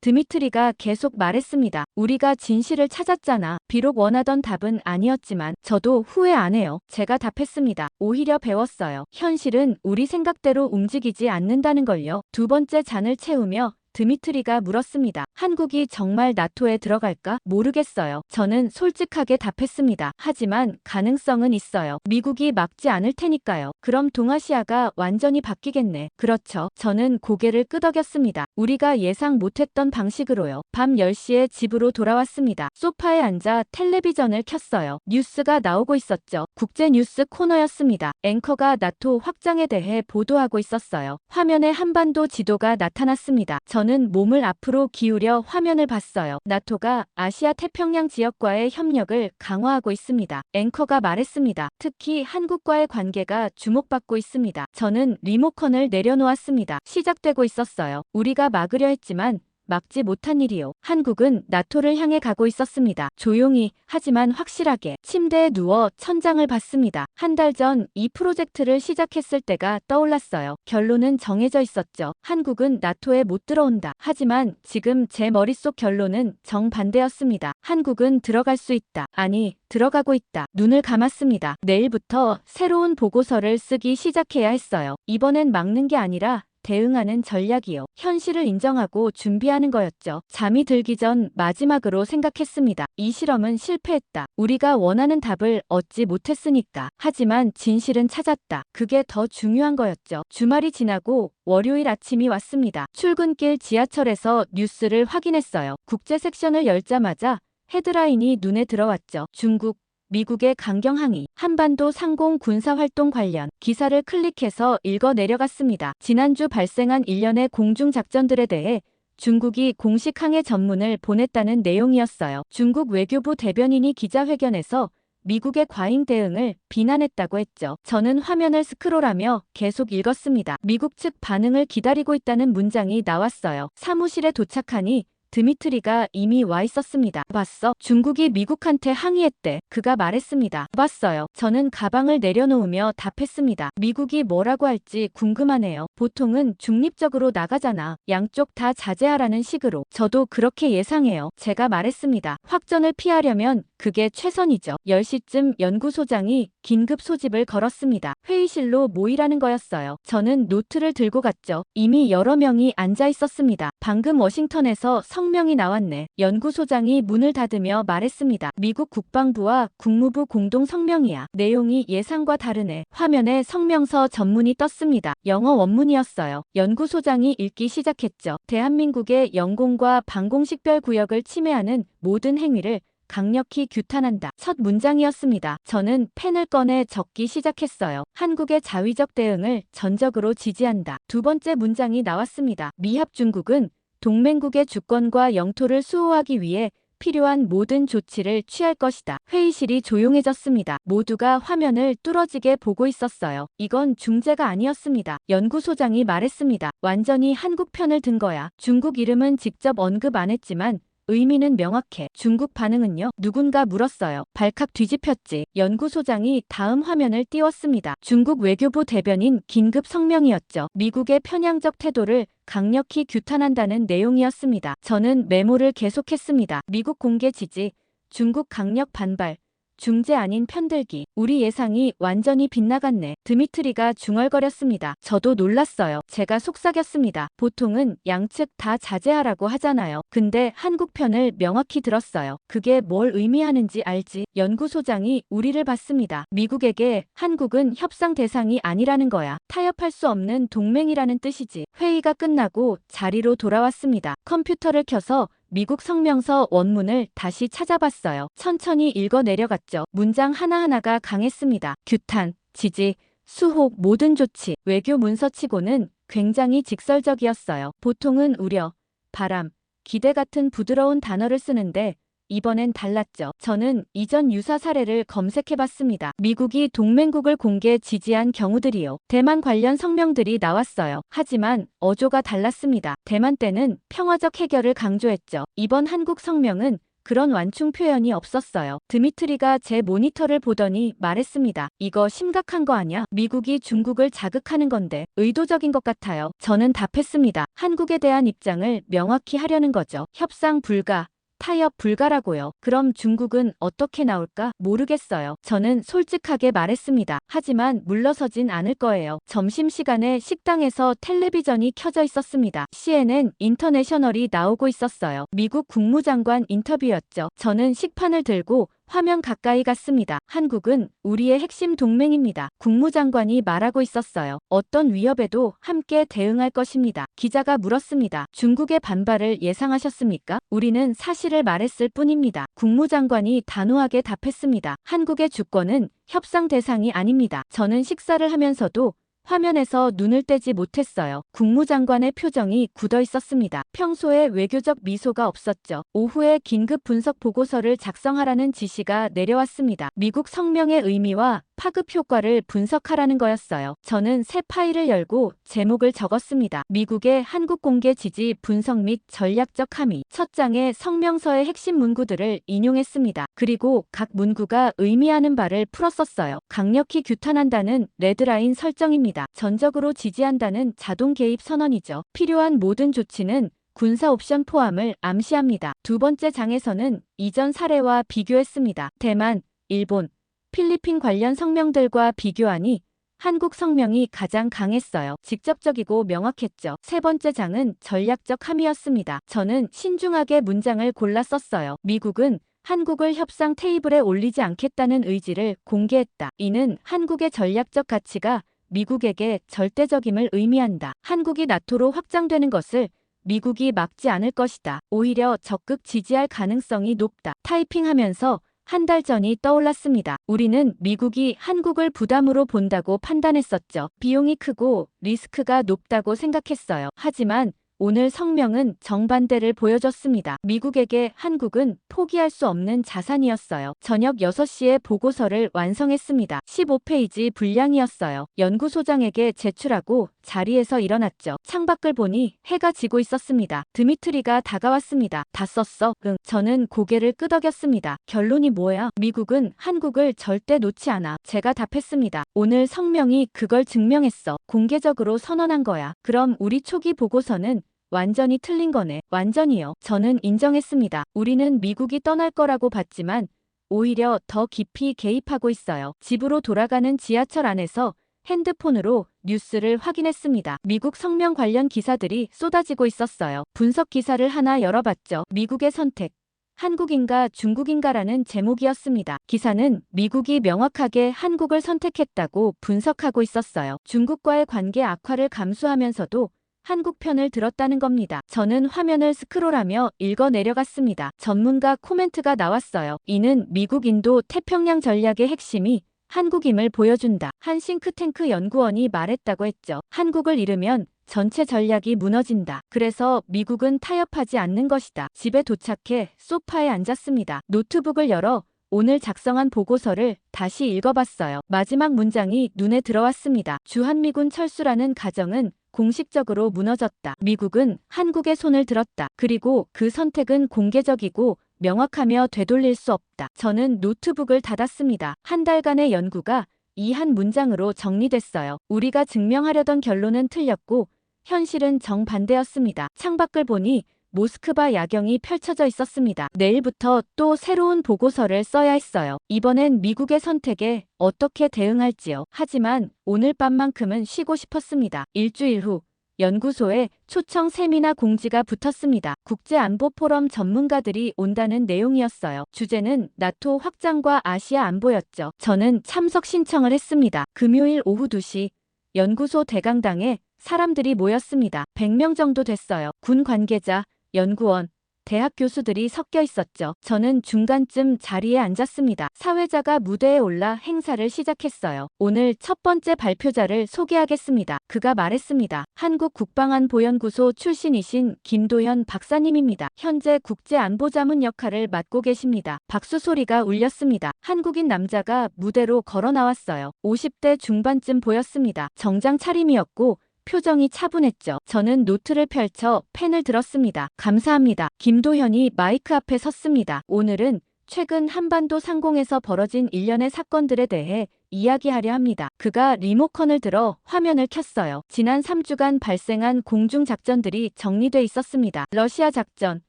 Speaker 1: 드미트리가 계속 말했습니다. 우리가 진실을 찾았잖아. 비록 원하던 답은 아니었지만 저도 후회 안 해요. 제가 답했습니다. 오히려 배웠어요. 현실은 우리 생각대로 움직이지 않는다는 걸요. 두 번째 잔을 채우며 드미트리가 물었습니다. 한국이 정말 나토에 들어갈까? 모르겠어요. 저는 솔직하게 답했습니다. 하지만 가능성은 있어요. 미국이 막지 않을 테니까요. 그럼 동아시아가 완전히 바뀌겠네. 그렇죠. 저는 고개를 끄덕였습니다. 우리가 예상 못했던 방식으로요. 밤 10시에 집으로 돌아왔습니다. 소파에 앉아 텔레비전을 켰어요. 뉴스가 나오고 있었죠. 국제뉴스 코너였습니다. 앵커가 나토 확장에 대해 보도하고 있었어요. 화면에 한반도 지도가 나타났습니다. 저는 몸을 앞으로 기울여 화면을 봤어요. 나토가 아시아 태평양 지역과의 협력을 강화하고 있습니다. 앵커가 말했습니다. 특히 한국과의 관계가 주목받고 있습니다. 저는 리모컨을 내려놓았습니다. 시작되고 있었어요. 우리가 막으려 했지만 막지 못한 일이요. 한국은 나토를 향해 가고 있었습니다. 조용히 하지만 확실하게 침대에 누워 천장을 봤습니다. 한 달 전 이 프로젝트를 시작했을 때가 떠올랐어요. 결론은 정해져 있었죠. 한국은 나토에 못 들어온다. 하지만 지금 제 머릿속 결론은 정반대였습니다. 한국은 들어갈 수 있다. 아니, 들어가고 있다. 눈을 감았습니다. 내일부터 새로운 보고서를 쓰기 시작해야 했어요. 이번엔 막는 게 아니라 대응하는 전략이요. 현실을 인정하고 준비하는 거였죠. 잠이 들기 전 마지막으로 생각했습니다. 이 실험은 실패했다. 우리가 원하는 답을 얻지 못했으니까. 하지만 진실은 찾았다. 그게 더 중요한 거였죠. 주말이 지나고 월요일 아침이 왔습니다. 출근길 지하철에서 뉴스를 확인했어요. 국제 섹션을 열자마자 헤드라인이 눈에 들어왔죠. 중국, 미국의 강경 항의, 한반도 상공 군사활동 관련 기사를 클릭해서 읽어 내려갔습니다. 지난주 발생한 일련의 공중작전들에 대해 중국이 공식 항해 전문을 보냈다는 내용이었어요. 중국 외교부 대변인이 기자회견에서 미국의 과잉 대응을 비난했다고 했죠. 저는 화면을 스크롤하며 계속 읽었습니다. 미국 측 반응을 기다리고 있다는 문장이 나왔어요. 사무실에 도착하니 드미트리가 이미 와 있었습니다. 봤어? 중국이 미국한테 항의했대. 그가 말했습니다. 봤어요. 저는 가방을 내려놓으며 답했습니다. 미국이 뭐라고 할지 궁금하네요. 보통은 중립적으로 나가잖아. 양쪽 다 자제하라는 식으로. 저도 그렇게 예상해요. 제가 말했습니다. 확전을 피하려면 그게 최선이죠. 10시쯤 연구소장이 긴급 소집을 걸었습니다. 회의실로 모이라는 거였어요. 저는 노트를 들고 갔죠. 이미 여러 명이 앉아 있었습니다. 방금 워싱턴에서 성명이 나왔네. 연구소장이 문을 닫으며 말했습니다. 미국 국방부와 국무부 공동 성명이야. 내용이 예상과 다르네. 화면에 성명서 전문이 떴습니다. 영어 원문이었어요. 연구소장이 읽기 시작했죠. 대한민국의 영공과 방공식별 구역을 침해하는 모든 행위를 강력히 규탄한다. 첫 문장이었습니다. 저는 펜을 꺼내 적기 시작했어요. 한국의 자위적 대응을 전적으로 지지한다. 두 번째 문장이 나왔습니다. 미합 중국은 동맹국의 주권과 영토를 수호하기 위해 필요한 모든 조치를 취할 것이다. 회의실이 조용해졌습니다. 모두가 화면을 뚫어지게 보고 있었어요. 이건 중재가 아니었습니다. 연구소장이 말했습니다. 완전히 한국 편을 든 거야. 중국 이름은 직접 언급 안 했지만 의미는 명확해. 중국 반응은요? 누군가 물었어요. 발칵 뒤집혔지. 연구소장이 다음 화면을 띄웠습니다. 중국 외교부 대변인 긴급 성명이었죠. 미국의 편향적 태도를 강력히 규탄한다는 내용이었습니다. 저는 메모를 계속했습니다. 미국 공개 지지, 중국 강력 반발, 중재 아닌 편들기. 우리 예상이 완전히 빗나갔네. 드미트리가 중얼거렸습니다. 저도 놀랐어요. 제가 속삭였습니다. 보통은 양측 다 자제하라고 하잖아요. 근데 한국 편을 명확히 들었어요. 그게 뭘 의미하는지 알지? 연구소장이 우리를 봤습니다. 미국에게 한국은 협상 대상이 아니라는 거야. 타협할 수 없는 동맹이라는 뜻이지. 회의가 끝나고 자리로 돌아왔습니다. 컴퓨터를 켜서 미국 성명서 원문을 다시 찾아봤어요. 천천히 읽어 내려갔죠. 문장 하나하나가 강했습니다. 규탄, 지지, 수호, 모든 조치. 외교 문서치고는 굉장히 직설적이었어요. 보통은 우려, 바람, 기대 같은 부드러운 단어를 쓰는데 이번엔 달랐죠. 저는 이전 유사 사례를 검색해봤습니다. 미국이 동맹국을 공개 지지한 경우들이요. 대만 관련 성명들이 나왔어요. 하지만 어조가 달랐습니다. 대만 때는 평화적 해결을 강조했죠. 이번 한국 성명은 그런 완충 표현이 없었어요. 드미트리가 제 모니터를 보더니 말했습니다. 이거 심각한 거 아냐? 미국이 중국을 자극하는 건데 의도적인 것 같아요. 저는 답했습니다. 한국에 대한 입장을 명확히 하려는 거죠. 협상 불가. 타협 불가라고요. 그럼 중국은 어떻게 나올까? 모르겠어요. 저는 솔직하게 말했습니다. 하지만 물러서진 않을 거예요. 점심시간에 식당에서 텔레비전이 켜져 있었습니다. CNN 인터내셔널이 나오고 있었어요. 미국 국무장관 인터뷰였죠. 저는 식판을 들고 화면 가까이 갔습니다. 한국은 우리의 핵심 동맹입니다. 국무장관이 말하고 있었어요. 어떤 위협에도 함께 대응할 것입니다. 기자가 물었습니다. 중국의 반발을 예상하셨습니까? 우리는 사실을 말했을 뿐입니다. 국무장관이 단호하게 답했습니다. 한국의 주권은 협상 대상이 아닙니다. 저는 식사를 하면서도 화면에서 눈을 떼지 못했어요. 국무장관의 표정이 굳어 있었습니다. 평소에 외교적 미소가 없었죠. 오후에 긴급 분석 보고서를 작성하라는 지시가 내려왔습니다. 미국 성명의 의미와 파급 효과를 분석하라는 거였어요. 저는 새 파일을 열고 제목을 적었습니다. 미국의 한국 공개 지지 분석 및 전략적 함의. 첫 장에 성명서의 핵심 문구들을 인용했습니다. 그리고 각 문구가 의미하는 바를 풀었었어요. 강력히 규탄한다는 레드라인 설정입니다. 전적으로 지지한다는 자동 개입 선언이죠. 필요한 모든 조치는 군사 옵션 포함을 암시합니다. 두 번째 장에서는 이전 사례와 비교했습니다. 대만, 일본, 필리핀 관련 성명들과 비교하니 한국 성명이 가장 강했어요. 직접적이고 명확했죠. 세 번째 장은 전략적 함의였습니다. 저는 신중하게 문장을 골라 썼어요. 미국은 한국을 협상 테이블에 올리지 않겠다는 의지를 공개했다. 이는 한국의 전략적 가치가 미국에게 절대적임을 의미한다. 한국이 나토로 확장되는 것을 미국이 막지 않을 것이다. 오히려 적극 지지할 가능성이 높다. 타이핑하면서 한 달 전이 떠올랐습니다. 우리는 미국이 한국을 부담으로 본다고 판단했었죠. 비용이 크고 리스크가 높다고 생각했어요. 하지만 오늘 성명은 정반대를 보여줬습니다. 미국에게 한국은 포기할 수 없는 자산이었어요. 저녁 6시에 보고서를 완성했습니다. 15페이지 분량이었어요. 연구소장에게 제출하고 자리에서 일어났죠. 창밖을 보니 해가 지고 있었습니다. 드미트리가 다가왔습니다. 다 썼어? 응. 저는 고개를 끄덕였습니다. 결론이 뭐야? 미국은 한국을 절대 놓지 않아. 제가 답했습니다. 오늘 성명이 그걸 증명했어. 공개적으로 선언한 거야. 그럼 우리 초기 보고서는 완전히 틀린 거네. 완전히요. 저는 인정했습니다. 우리는 미국이 떠날 거라고 봤지만 오히려 더 깊이 개입하고 있어요. 집으로 돌아가는 지하철 안에서 핸드폰으로 뉴스를 확인했습니다. 미국 성명 관련 기사들이 쏟아지고 있었어요. 분석 기사를 하나 열어봤죠. 미국의 선택. 한국인가 중국인가라는 제목이었습니다. 기사는 미국이 명확하게 한국을 선택했다고 분석하고 있었어요. 중국과의 관계 악화를 감수하면서도 한국 편을 들었다는 겁니다. 저는 화면을 스크롤하며 읽어 내려갔습니다. 전문가 코멘트가 나왔어요. 이는 미국 인도 태평양 전략의 핵심이 한국임을 보여준다. 한 싱크탱크 연구원이 말했다고 했죠. 한국을 잃으면 전체 전략이 무너진다. 그래서 미국은 타협하지 않는 것이다. 집에 도착해 소파에 앉았습니다. 노트북을 열어 오늘 작성한 보고서를 다시 읽어봤어요. 마지막 문장이 눈에 들어왔습니다. 주한미군 철수라는 가정은 공식적으로 무너졌다. 미국은 한국의 손을 들었다. 그리고 그 선택은 공개적이고 명확하며 되돌릴 수 없다. 저는 노트북을 닫았습니다. 한 달간의 연구가 이 한 문장으로 정리됐어요. 우리가 증명하려던 결론은 틀렸고 현실은 정반대였습니다. 창밖을 보니 모스크바 야경이 펼쳐져 있었습니다. 내일부터 또 새로운 보고서를 써야 했어요. 이번엔 미국의 선택에 어떻게 대응할지요. 하지만 오늘 밤만큼은 쉬고 싶었습니다. 일주일 후 연구소에 초청 세미나 공지가 붙었습니다. 국제안보포럼 전문가들이 온다는 내용이었어요. 주제는 나토 확장과 아시아 안보였죠. 저는 참석 신청을 했습니다. 금요일 오후 2시 연구소 대강당에 사람들이 모였습니다. 100명 정도 됐어요. 군 관계자, 연구원, 대학 교수들이 섞여 있었죠. 저는 중간쯤 자리에 앉았습니다. 사회자가 무대에 올라 행사를 시작했어요. 오늘 첫 번째 발표자를 소개하겠습니다. 그가 말했습니다. 한국국방안보연구소 출신이신 김도현 박사님입니다. 현재 국제안보자문 역할을 맡고 계십니다. 박수 소리가 울렸습니다. 한국인 남자가 무대로 걸어 나왔어요. 50대 중반쯤 보였습니다. 정장 차림이었고 표정이 차분했죠. 저는 노트를 펼쳐 펜을 들었습니다. 감사합니다. 김도현이 마이크 앞에 섰습니다. 오늘은 최근 한반도 상공에서 벌어진 일련의 사건들에 대해 이야기하려 합니다. 그가 리모컨을 들어 화면을 켰어요. 지난 3주간 발생한 공중작전들이 정리돼 있었습니다. 러시아 작전,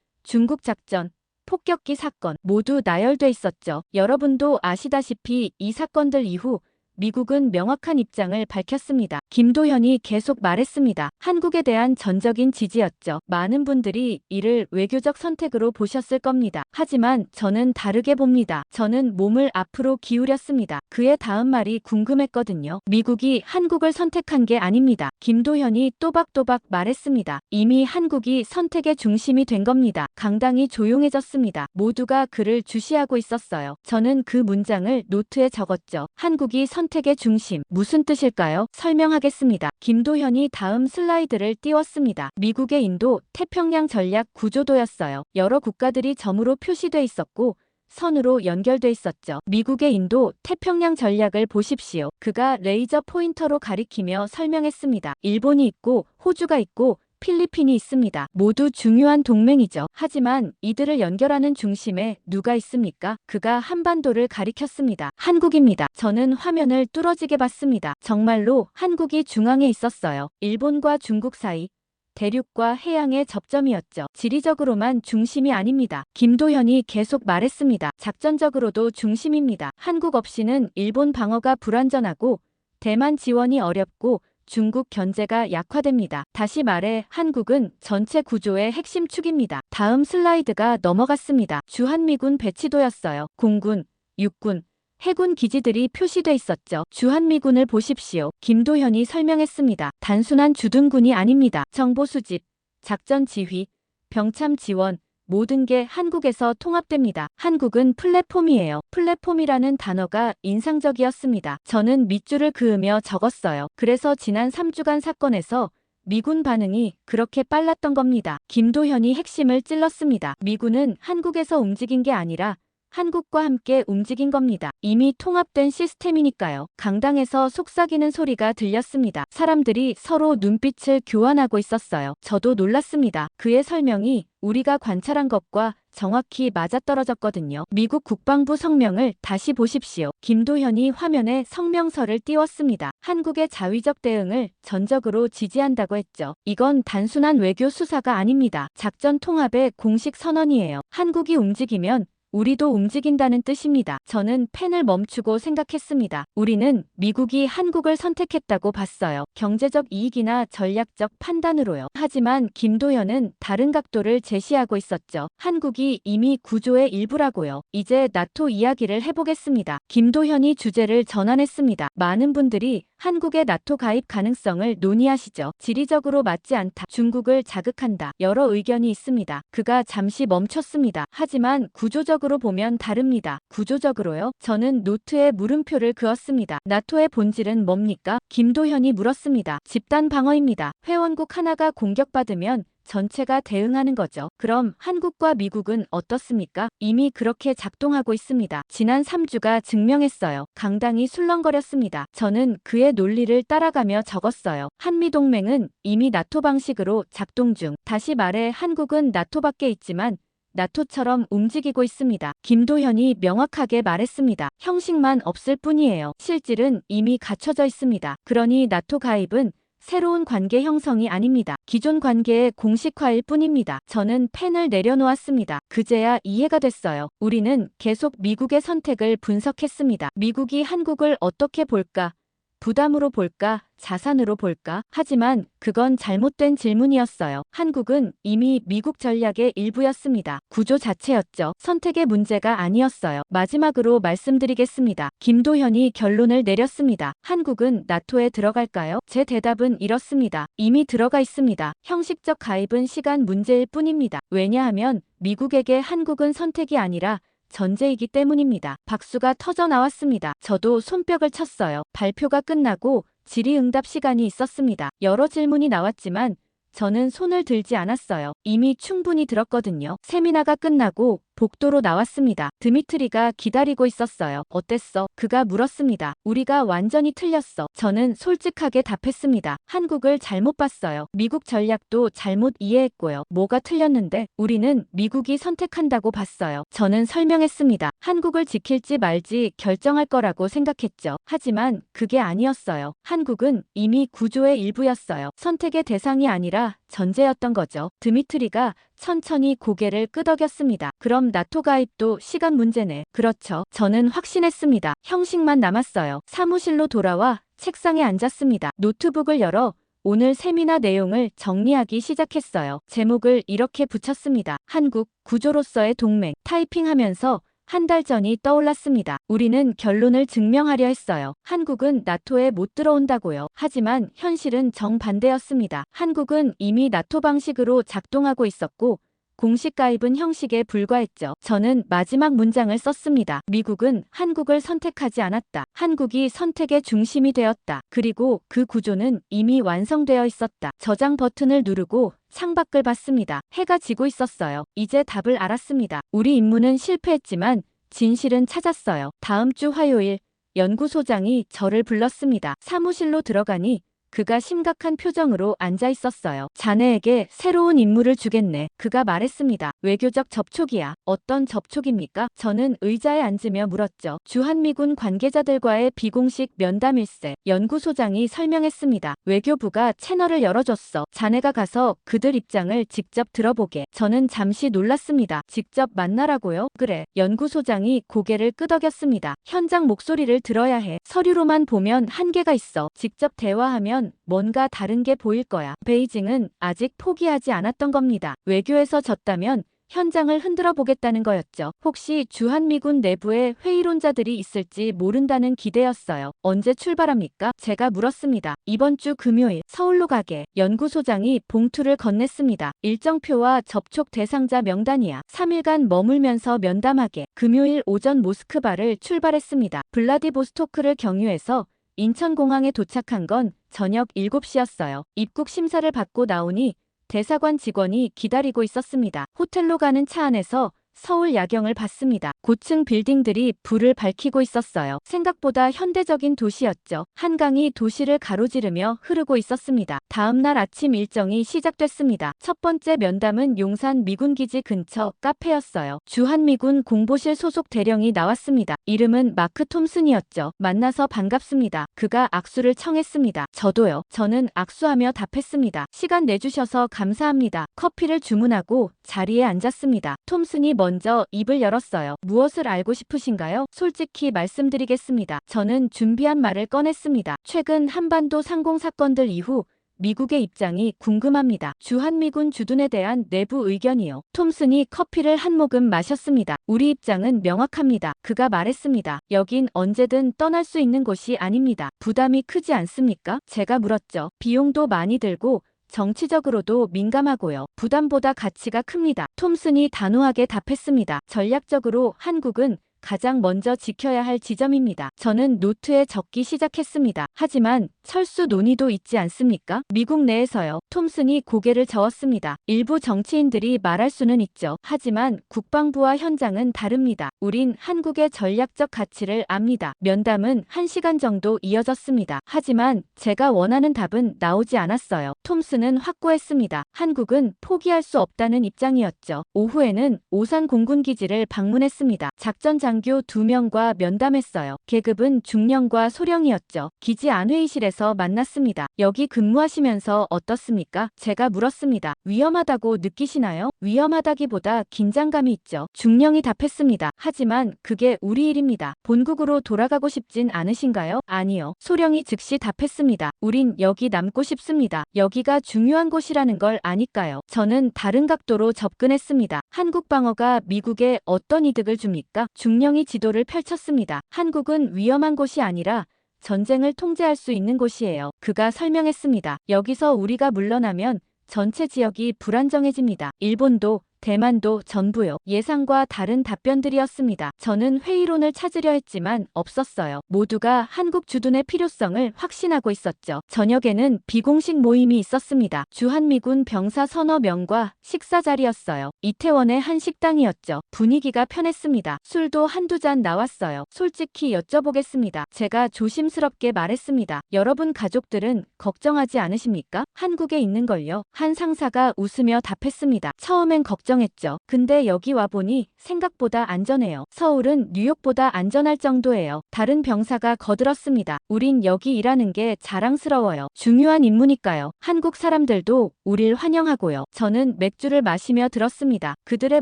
Speaker 1: 중국 작전, 폭격기 사건 모두 나열돼 있었죠. 여러분도 아시다시피 이 사건들 이후 미국은 명확한 입장을 밝혔습니다. 김도현이 계속 말했습니다. 한국에 대한 전적인 지지였죠. 많은 분들이 이를 외교적 선택으로 보셨을 겁니다. 하지만 저는 다르게 봅니다. 저는 몸을 앞으로 기울였습니다. 그의 다음 말이 궁금했거든요. 미국이 한국을 선택한 게 아닙니다. 김도현이 또박또박 말했습니다. 이미 한국이 선택의 중심이 된 겁니다. 강당이 조용해졌습니다. 모두가 그를 주시하고 있었어요. 저는 그 문장을 노트에 적었죠. 한국이 선택의 중심. 무슨 뜻일까요? 설명하겠습니다. 김도현이 다음 슬라이드를 띄웠습니다. 미국의 인도 태평양 전략 구조도였어요. 여러 국가들이 점으로 표시돼 있었고 선으로 연결돼 있었죠. 미국의 인도 태평양 전략을 보십시오. 그가 레이저 포인터로 가리키며 설명했습니다. 일본이 있고 호주가 있고 필리핀이 있습니다. 모두 중요한 동맹이죠. 하지만 이들을 연결하는 중심에 누가 있습니까? 그가 한반도를 가리켰습니다. 한국입니다. 저는 화면을 뚫어지게 봤습니다. 정말로 한국이 중앙에 있었어요. 일본과 중국 사이, 대륙과 해양의 접점이었죠. 지리적으로만 중심이 아닙니다. 김도현이 계속 말했습니다. 작전적으로도 중심입니다. 한국 없이는 일본 방어가 불완전하고 대만 지원이 어렵고 중국 견제가 약화됩니다. 다시 말해 한국은 전체 구조의 핵심 축입니다. 다음 슬라이드가 넘어갔습니다. 주한미군 배치도였어요. 공군, 육군, 해군 기지들이 표시돼 있었죠. 주한미군을 보십시오. 김도현이 설명했습니다. 단순한 주둔군이 아닙니다. 정보 수집, 작전 지휘, 병참 지원, 모든 게 한국에서 통합됩니다. 한국은 플랫폼이에요. 플랫폼이라는 단어가 인상적이었습니다. 저는 밑줄을 그으며 적었어요. 그래서 지난 3주간 사건에서 미군 반응이 그렇게 빨랐던 겁니다. 김도현이 핵심을 찔렀습니다. 미군은 한국에서 움직인 게 아니라 한국과 함께 움직인 겁니다. 이미 통합된 시스템이니까요. 강당에서 속삭이는 소리가 들렸습니다. 사람들이 서로 눈빛을 교환하고 있었어요. 저도 놀랐습니다. 그의 설명이 우리가 관찰한 것과 정확히 맞아떨어졌거든요. 미국 국방부 성명을 다시 보십시오. 김도현이 화면에 성명서를 띄웠습니다. 한국의 자위적 대응을 전적으로 지지한다고 했죠. 이건 단순한 외교 수사가 아닙니다. 작전 통합의 공식 선언이에요. 한국이 움직이면 우리도 움직인다는 뜻입니다. 저는 펜을 멈추고 생각했습니다. 우리는 미국이 한국을 선택했다고 봤어요. 경제적 이익이나 전략적 판단으로요. 하지만 김도현은 다른 각도를 제시하고 있었죠. 한국이 이미 구조의 일부라고요. 이제 나토 이야기를 해보겠습니다. 김도현이 주제를 전환했습니다. 많은 분들이 한국의 나토 가입 가능성을 논의하시죠. 지리적으로 맞지 않다. 중국을 자극한다. 여러 의견이 있습니다. 그가 잠시 멈췄습니다. 하지만 구조적으로 보면 다릅니다. 구조적으로요? 저는 노트에 물음표를 그었습니다. 나토의 본질은 뭡니까? 김도현이 물었습니다. 집단 방어입니다. 회원국 하나가 공격받으면 전체가 대응하는 거죠. 그럼 한국과 미국은 어떻습니까? 이미 그렇게 작동하고 있습니다. 지난 3주가 증명했어요. 강당이 술렁거렸습니다. 저는 그의 논리를 따라가며 적었어요. 한미동맹은 이미 나토 방식으로 작동 중. 다시 말해 한국은 나토 밖에 있지만 나토처럼 움직이고 있습니다. 김도현이 명확하게 말했습니다. 형식만 없을 뿐이에요. 실질은 이미 갖춰져 있습니다. 그러니 나토 가입은 새로운 관계 형성이 아닙니다. 기존 관계의 공식화일 뿐입니다. 저는 펜을 내려놓았습니다. 그제야 이해가 됐어요. 우리는 계속 미국의 선택을 분석했습니다. 미국이 한국을 어떻게 볼까? 부담으로 볼까? 자산으로 볼까? 하지만 그건 잘못된 질문이었어요. 한국은 이미 미국 전략의 일부였습니다. 구조 자체였죠. 선택의 문제가 아니었어요. 마지막으로 말씀드리겠습니다. 김도현이 결론을 내렸습니다. 한국은 나토에 들어갈까요? 제 대답은 이렇습니다. 이미 들어가 있습니다. 형식적 가입은 시간 문제일 뿐입니다. 왜냐하면 미국에게 한국은 선택이 아니라 전제이기 때문입니다. 박수가 터져 나왔습니다. 저도 손뼉을 쳤어요. 발표가 끝나고 질의응답 시간이 있었습니다. 여러 질문이 나왔지만 저는 손을 들지 않았어요. 이미 충분히 들었거든요. 세미나가 끝나고 복도로 나왔습니다. 드미트리가 기다리고 있었어요. 어땠어? 그가 물었습니다. 우리가 완전히 틀렸어. 저는 솔직하게 답했습니다. 한국을 잘못 봤어요. 미국 전략도 잘못 이해했고요. 뭐가 틀렸는데? 우리는 미국이 선택한다고 봤어요. 저는 설명했습니다. 한국을 지킬지 말지 결정할 거라고 생각했죠. 하지만 그게 아니었어요. 한국은 이미 구조의 일부였어요. 선택의 대상이 아니라 전제였던 거죠. 드미트리가 천천히 고개를 끄덕였습니다. 그럼 나토 가입도 시간 문제네. 그렇죠. 저는 확신했습니다. 형식만 남았어요. 사무실로 돌아와 책상에 앉았습니다. 노트북을 열어 오늘 세미나 내용을 정리하기 시작했어요. 제목을 이렇게 붙였습니다. 한국, 구조로서의 동맹. 타이핑하면서 한 달 전이 떠올랐습니다. 우리는 결론을 증명하려 했어요. 한국은 나토에 못 들어온다고요. 하지만 현실은 정반대였습니다. 한국은 이미 나토 방식으로 작동하고 있었고 공식 가입은 형식에 불과했죠. 저는 마지막 문장을 썼습니다. 미국은 한국을 선택하지 않았다. 한국이 선택의 중심이 되었다. 그리고 그 구조는 이미 완성되어 있었다. 저장 버튼을 누르고 창밖을 봤습니다. 해가 지고 있었어요. 이제 답을 알았습니다. 우리 임무는 실패했지만 진실은 찾았어요. 다음 주 화요일 연구소장이 저를 불렀습니다. 사무실로 들어가니 그가 심각한 표정으로 앉아 있었어요. 자네에게 새로운 임무를 주겠네. 그가 말했습니다. 외교적 접촉이야. 어떤 접촉입니까? 저는 의자에 앉으며 물었죠. 주한미군 관계자들과의 비공식 면담일세. 연구소장이 설명했습니다. 외교부가 채널을 열어줬어. 자네가 가서 그들 입장을 직접 들어보게. 저는 잠시 놀랐습니다. 직접 만나라고요? 그래. 연구소장이 고개를 끄덕였습니다. 현장 목소리를 들어야 해. 서류로만 보면 한계가 있어. 직접 대화하면 뭔가 다른 게 보일 거야. 베이징은 아직 포기하지 않았던 겁니다. 외교에서 졌다면 현장을 흔들어 보겠다는 거였죠. 혹시 주한미군 내부에 회의론자들이 있을지 모른다는 기대였어요. 언제 출발합니까? 제가 물었습니다. 이번 주 금요일 서울로 가게. 연구소장이 봉투를 건넸습니다. 일정표와 접촉 대상자 명단이야. 3일간 머물면서 면담하게. 금요일 오전 모스크바를 출발했습니다. 블라디보스토크를 경유해서 인천공항에 도착한 건 저녁 7시였어요. 입국 심사를 받고 나오니 대사관 직원이 기다리고 있었습니다. 호텔로 가는 차 안에서 서울 야경을 봤습니다. 고층 빌딩들이 불을 밝히고 있었어요. 생각보다 현대적인 도시였죠. 한강이 도시를 가로지르며 흐르고 있었습니다. 다음 날 아침 일정이 시작됐습니다. 첫 번째 면담은 용산 미군기지 근처 카페였어요. 주한미군 공보실 소속 대령이 나왔습니다. 이름은 마크 톰슨이었죠. 만나서 반갑습니다. 그가 악수를 청했습니다. 저도요. 저는 악수하며 답했습니다. 시간 내주셔서 감사합니다. 커피를 주문하고 자리에 앉았습니다. 톰슨이 먼저 입을 열었어요. 무엇을 알고 싶으신가요? 솔직히 말씀드리겠습니다. 저는 준비한 말을 꺼냈습니다. 최근 한반도 상공 사건들 이후 미국의 입장이 궁금합니다. 주한미군 주둔에 대한 내부 의견이요. 톰슨이 커피를 한 모금 마셨습니다. 우리 입장은 명확합니다. 그가 말했습니다. 여긴 언제든 떠날 수 있는 곳이 아닙니다. 부담이 크지 않습니까? 제가 물었죠. 비용도 많이 들고 정치적으로도 민감하고요. 부담보다 가치가 큽니다. 톰슨이 단호하게 답했습니다. 전략적으로 한국은 가장 먼저 지켜야 할 지점입니다. 저는 노트에 적기 시작했습니다. 하지만 철수 논의도 있지 않습니까? 미국 내에서요. 톰슨이 고개를 저었습니다. 일부 정치인들이 말할 수는 있죠. 하지만 국방부와 현장은 다릅니다. 우린 한국의 전략적 가치를 압니다. 면담은 1시간 정도 이어졌습니다. 하지만 제가 원하는 답은 나오지 않았어요. 톰슨은 확고했습니다. 한국은 포기할 수 없다는 입장이었죠. 오후에는 오산 공군기지를 방문했습니다. 작전 장교 2명과 면담했어요. 계급은 중령과 소령이었죠. 기지 안회의실에서 만났습니다. 여기 근무하시면서 어떻습니까? 제가 물었습니다. 위험하다고 느끼시나요? 위험하다기보다 긴장감이 있죠. 중령이 답했습니다. 하지만 그게 우리 일입니다. 본국으로 돌아가고 싶진 않으신가요? 아니요. 소령이 즉시 답했습니다. 우린 여기 남고 싶습니다. 여기가 중요한 곳이라는 걸 아니까요. 저는 다른 각도로 접근했습니다. 한국 방어가 미국에 어떤 이득을 줍니까? 중령이 지도를 펼쳤습니다. 한국은 위험한 곳이 아니라 전쟁을 통제할 수 있는 곳이에요. 그가 설명했습니다. 여기서 우리가 물러나면 전체 지역이 불안정해집니다. 일본도 대만도 전부요. 예상과 다른 답변들이었습니다. 저는 회의론을 찾으려 했지만 없었어요. 모두가 한국 주둔의 필요성을 확신하고 있었죠. 저녁에는 비공식 모임이 있었습니다. 주한미군 병사 서너 명과 식사 자리였어요. 이태원의 한 식당이었죠. 분위기가 편했습니다. 술도 한두 잔 나왔어요. 솔직히 여쭤보겠습니다. 제가 조심스럽게 말했습니다. 여러분 가족들은 걱정하지 않으십니까? 한국에 있는걸요. 한 상사가 웃으며 답했습니다. 처음엔 걱정했죠. 근데 여기 와보니 생각보다 안전해요. 서울은 뉴욕보다 안전할 정도예요. 다른 병사가 거들었습니다. 우린 여기 일하는 게 자랑스러워요. 중요한 임무니까요. 한국 사람들도 우릴 환영하고요. 저는 맥주를 마시며 들었습니다. 그들의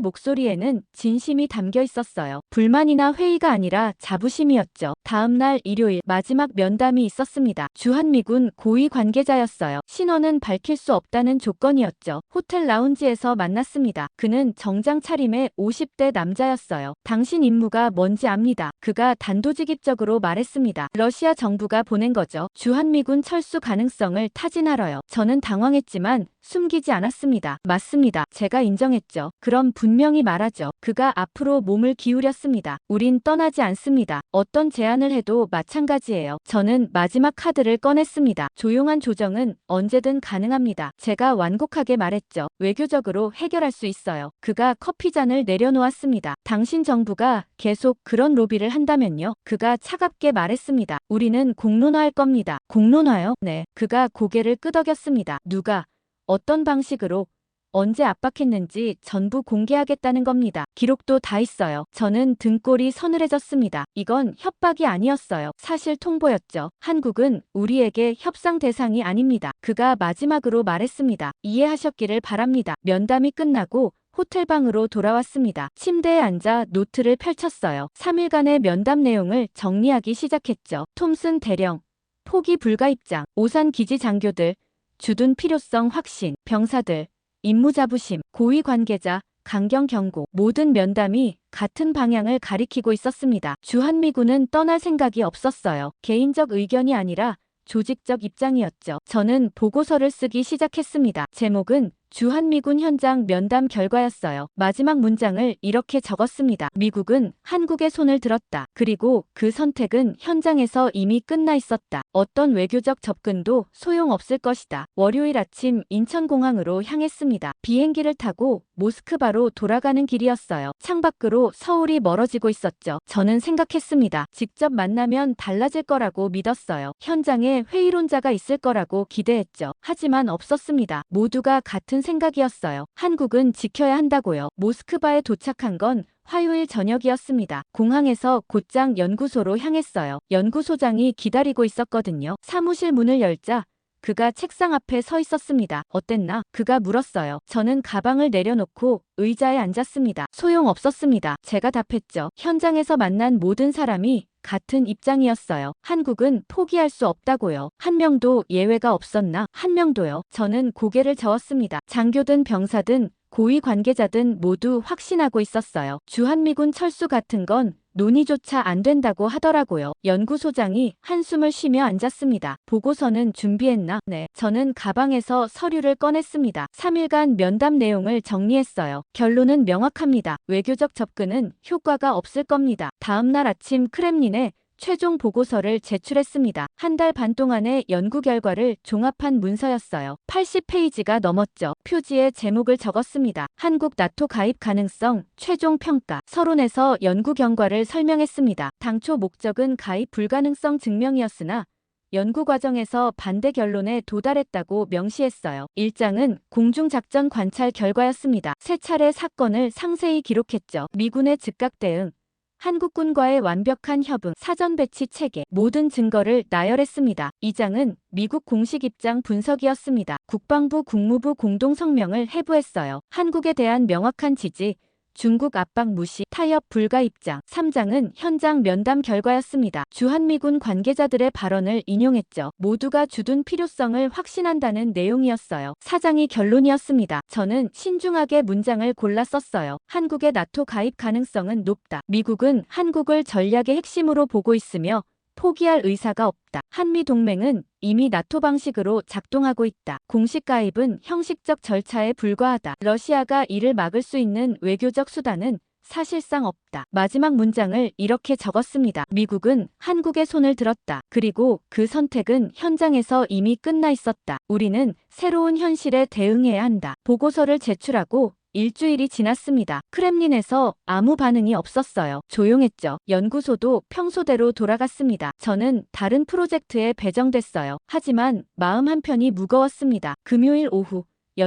Speaker 1: 목소리에는 진심이 담겨 있었어요. 불만이나 회의가 아니라 자부심이었죠. 다음날 일요일 마지막 면담이 있었습니다. 주한미군 고위 관계자였어요. 신원은 밝힐 수 없다는 조건이었죠. 호텔 라운지에서 만났습니다. 그는 정장 차림의 50대 남자였어요. 당신 임무가 뭔지 압니다. 그가 단도직입적으로 말했습니다. 러시아 정부가 보낸 거죠. 주한미군 철수 가능성을 타진하러요. 저는 당황했지만 숨기지 않았습니다. 맞습니다. 제가 인정했죠. 그럼 분명히 말하죠. 그가 앞으로 몸을 기울였습니다. 우린 떠나지 않습니다. 어떤 제안을 해도 마찬가지예요. 저는 마지막 카드를 꺼냈습니다. 조용한 조정은 언제든 가능합니다. 제가 완곡하게 말했죠. 외교적으로 해결할 수 있어요. 그가 커피잔을 내려놓았습니다. 당신 정부가 계속 그런 로비를 한다면요? 그가 차갑게 말했습니다. 우리는 공론화할 겁니다. 공론화요? 네. 그가 고개를 끄덕였습니다. 누가? 어떤 방식으로? 언제 압박했는지 전부 공개하겠다는 겁니다. 기록도 다 있어요. 저는 등골이 서늘해졌습니다. 이건 협박이 아니었어요. 사실 통보였죠. 한국은 우리에게 협상 대상이 아닙니다. 그가 마지막으로 말했습니다. 이해하셨기를 바랍니다. 면담이 끝나고 호텔방으로 돌아왔습니다. 침대에 앉아 노트를 펼쳤어요. 3일간의 면담 내용을 정리하기 시작했죠. 톰슨 대령, 포기 불가 입장, 오산 기지 장교들, 주둔 필요성 확신, 병사들, 임무 자부심, 고위 관계자, 강경 경고, 모든 면담이 같은 방향을 가리키고 있었습니다. 주한미군은 떠날 생각이 없었어요. 개인적 의견이 아니라 조직적 입장이었죠. 저는 보고서를 쓰기 시작했습니다. 제목은 주한미군 현장 면담 결과였어요. 마지막 문장을 이렇게 적었습니다. 미국은 한국의 손을 들었다. 그리고 그 선택은 현장에서 이미 끝나 있었다. 어떤 외교적 접근도 소용없을 것이다. 월요일 아침 인천공항으로 향했습니다. 비행기를 타고 모스크바로 돌아가는 길이었어요. 창밖으로 서울이 멀어지고 있었죠. 저는 생각했습니다. 직접 만나면 달라질 거라고 믿었어요. 현장에 회의론자가 있을 거라고 기대했죠. 하지만 없었습니다. 모두가 같은 생각이었어요. 한국은 지켜야 한다고요. 모스크바에 도착한 건 화요일 저녁이었습니다. 공항에서 곧장 연구소로 향했어요. 연구소장이 기다리고 있었거든요. 사무실 문을 열자 그가 책상 앞에 서 있었습니다. 어땠나? 그가 물었어요. 저는 가방을 내려놓고 의자에 앉았습니다. 소용없었습니다. 제가 답했죠. 현장에서 만난 모든 사람이 같은 입장이었어요. 한국은 포기할 수 없다고요. 한 명도 예외가 없었나? 한 명도요. 저는 고개를 저었습니다. 장교든 병사든 고위 관계자든 모두 확신하고 있었어요. 주한미군 철수 같은 건 논의조차 안 된다고 하더라고요. 연구소장이 한숨을 쉬며 앉았습니다. 보고서는 준비했나? 네. 저는 가방에서 서류를 꺼냈습니다. 3일간 면담 내용을 정리했어요. 결론은 명확합니다. 외교적 접근은 효과가 없을 겁니다. 다음 날 아침 크렘린에 최종 보고서를 제출했습니다. 한 달 반 동안의 연구 결과를 종합한 문서였어요. 80페이지가 넘었죠. 표지에 제목을 적었습니다. 한국 나토 가입 가능성 최종 평가. 서론에서 연구 결과를 설명했습니다. 당초 목적은 가입 불가능성 증명이었으나 연구 과정에서 반대 결론에 도달했다고 명시했어요. 1장은 공중작전 관찰 결과였습니다. 세 차례 사건을 상세히 기록했죠. 미군의 즉각 대응, 한국군과의 완벽한 협응, 사전 배치 체계, 모든 증거를 나열했습니다. 2장은 미국 공식 입장 분석이었습니다. 국방부, 국무부 공동 성명을 해부했어요. 한국에 대한 명확한 지지, 중국 압박 무시, 타협 불가 입장. 3장은 현장 면담 결과였습니다. 주한미군 관계자들의 발언을 인용했죠. 모두가 주둔 필요성을 확신한다는 내용이었어요. 4장이 결론이었습니다. 저는 신중하게 문장을 골라 썼어요. 한국의 나토 가입 가능성은 높다. 미국은 한국을 전략의 핵심으로 보고 있으며 포기할 의사가 없다. 한미동맹은 이미 나토 방식으로 작동하고 있다. 공식 가입은 형식적 절차에 불과하다. 러시아가 이를 막을 수 있는 외교적 수단은 사실상 없다. 마지막 문장을 이렇게 적었습니다. 미국은 한국의 손을 들었다. 그리고 그 선택은 현장에서 이미 끝나 있었다. 우리는 새로운 현실에 대응해야 한다. 보고서를 제출하고 일주일이 지났습니다. 크렘린에서 아무 반응이 없었어요. 조용했죠. 연구소도 평소대로 돌아갔습니다. 저는 다른 프로젝트에 배정됐어요. 하지만 마음 한편이 무거웠습니다. 금요일 오후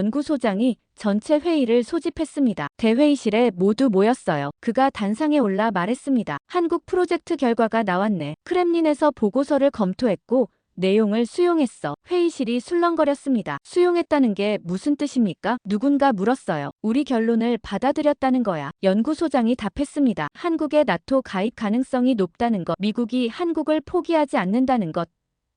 Speaker 1: 연구소장이 전체 회의를 소집했습니다. 대회의실에 모두 모였어요. 그가 단상에 올라 말했습니다. 한국 프로젝트 결과가 나왔네. 크렘린에서 보고서를 검토했고 내용을 수용했어. 회의실이 술렁거렸습니다. 수용했다는 게 무슨 뜻입니까? 누군가 물었어요. 우리 결론을 받아들였다는 거야. 연구소장이 답했습니다. 한국의 나토 가입 가능성이 높다는 것, 미국이 한국을 포기하지 않는다는 것.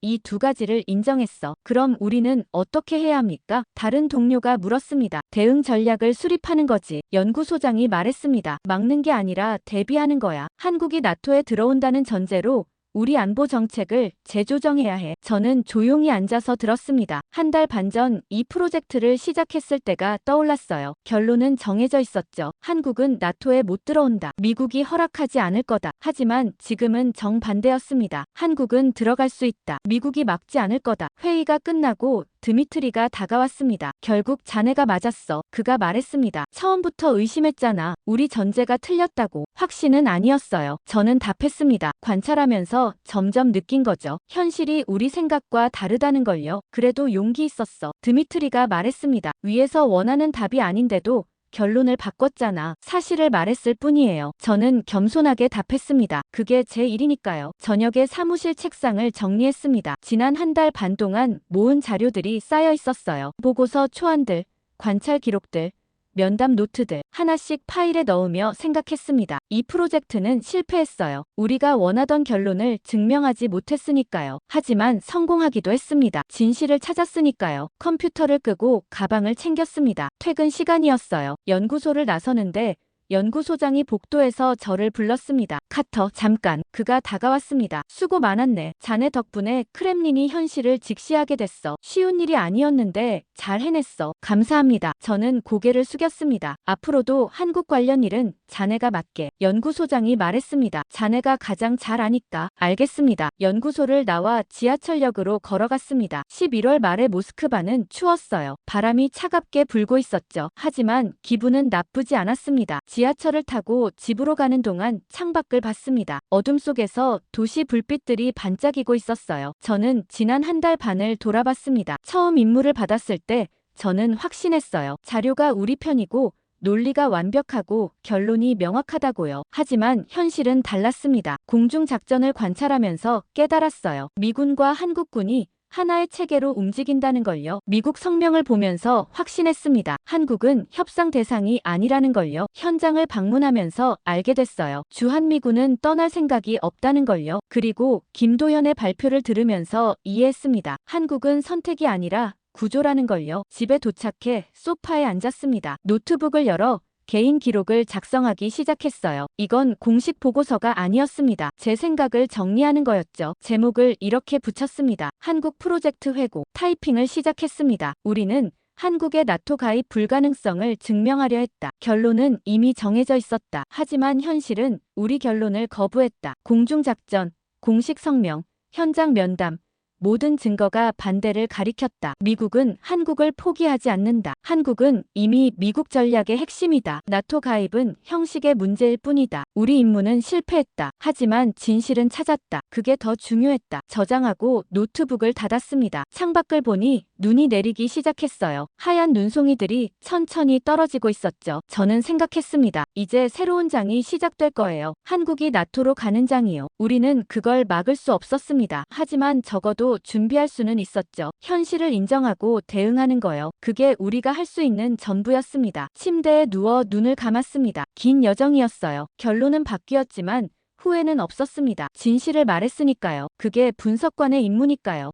Speaker 1: 이 두 가지를 인정했어. 그럼 우리는 어떻게 해야 합니까? 다른 동료가 물었습니다. 대응 전략을 수립하는 거지. 연구소장이 말했습니다. 막는 게 아니라 대비하는 거야. 한국이 나토에 들어온다는 전제로 우리 안보 정책을 재조정해야 해. 저는 조용히 앉아서 들었습니다. 한 달 반 전 이 프로젝트를 시작했을 때가 떠올랐어요. 결론은 정해져 있었죠. 한국은 나토에 못 들어온다. 미국이 허락하지 않을 거다. 하지만 지금은 정반대였습니다. 한국은 들어갈 수 있다. 미국이 막지 않을 거다. 회의가 끝나고 드미트리가 다가왔습니다. 결국 자네가 맞았어. 그가 말했습니다. 처음부터 의심했잖아. 우리 전제가 틀렸다고. 확신은 아니었어요. 저는 답했습니다. 관찰하면서 점점 느낀 거죠. 현실이 우리 생각과 다르다는 걸요. 그래도 용기 있었어. 드미트리가 말했습니다. 위에서 원하는 답이 아닌데도 결론을 바꿨잖아. 사실을 말했을 뿐이에요. 저는 겸손하게 답했습니다. 그게 제 일이니까요. 저녁에 사무실 책상을 정리했습니다. 지난 한 달 반 동안 모은 자료들이 쌓여 있었어요. 보고서 초안들, 관찰 기록들, 면담 노트들 하나씩 파일에 넣으며 생각했습니다. 이 프로젝트는 실패했어요. 우리가 원하던 결론을 증명하지 못했으니까요. 하지만 성공하기도 했습니다. 진실을 찾았으니까요. 컴퓨터를 끄고 가방을 챙겼습니다. 퇴근 시간이었어요. 연구소를 나서는데 연구소장이 복도에서 저를 불렀습니다. 카터, 잠깐. 그가 다가왔습니다. 수고 많았네. 자네 덕분에 크렘린이 현실을 직시하게 됐어. 쉬운 일이 아니었는데 잘 해냈어. 감사합니다. 저는 고개를 숙였습니다. 앞으로도 한국 관련 일은 자네가 맡게. 연구소장이 말했습니다. 자네가 가장 잘 아니까. 알겠습니다. 연구소를 나와 지하철역으로 걸어갔습니다. 11월 말에 모스크바는 추웠어요. 바람이 차갑게 불고 있었죠. 하지만 기분은 나쁘지 않았습니다. 지하철을 타고 집으로 가는 동안 창밖을 봤습니다. 어둠 속에서 도시 불빛들이 반짝이고 있었어요. 저는 지난 한 달 반을 돌아봤습니다. 처음 임무를 받았을 때 저는 확신했어요. 자료가 우리 편이고 논리가 완벽하고 결론이 명확하다고요. 하지만 현실은 달랐습니다. 공중작전을 관찰하면서 깨달았어요. 미군과 한국군이 하나의 체계로 움직인다는 걸요. 미국 성명을 보면서 확신했습니다. 한국은 협상 대상이 아니라는 걸요. 현장을 방문하면서 알게 됐어요. 주한미군은 떠날 생각이 없다는 걸요. 그리고 김도현의 발표를 들으면서 이해했습니다. 한국은 선택이 아니라 구조라는 걸요. 집에 도착해 소파에 앉았습니다. 노트북을 열어 개인 기록을 작성하기 시작했어요. 이건 공식 보고서가 아니었습니다. 제 생각을 정리하는 거였죠. 제목을 이렇게 붙였습니다. 한국 프로젝트 회고. 타이핑을 시작했습니다. 우리는 한국의 나토 가입 불가능성을 증명하려 했다. 결론은 이미 정해져 있었다. 하지만 현실은 우리 결론을 거부했다. 공중작전, 공식 성명, 현장 면담, 모든 증거가 반대를 가리켰다. 미국은 한국을 포기하지 않는다. 한국은 이미 미국 전략의 핵심이다. 나토 가입은 형식의 문제일 뿐이다. 우리 임무는 실패했다. 하지만 진실은 찾았다. 그게 더 중요했다. 저장하고 노트북을 닫았습니다. 창밖을 보니 눈이 내리기 시작했어요. 하얀 눈송이들이 천천히 떨어지고 있었죠. 저는 생각했습니다. 이제 새로운 장이 시작될 거예요. 한국이 나토로 가는 장이요. 우리는 그걸 막을 수 없었습니다. 하지만 적어도 준비할 수는 있었죠. 현실을 인정하고 대응하는 거요. 그게 우리가 할 수 있는 전부였습니다. 침대에 누워 눈을 감았습니다. 긴 여정이었어요. 결론은 바뀌었지만 후회는 없었습니다. 진실을 말했으니까요. 그게 분석관의 임무니까요.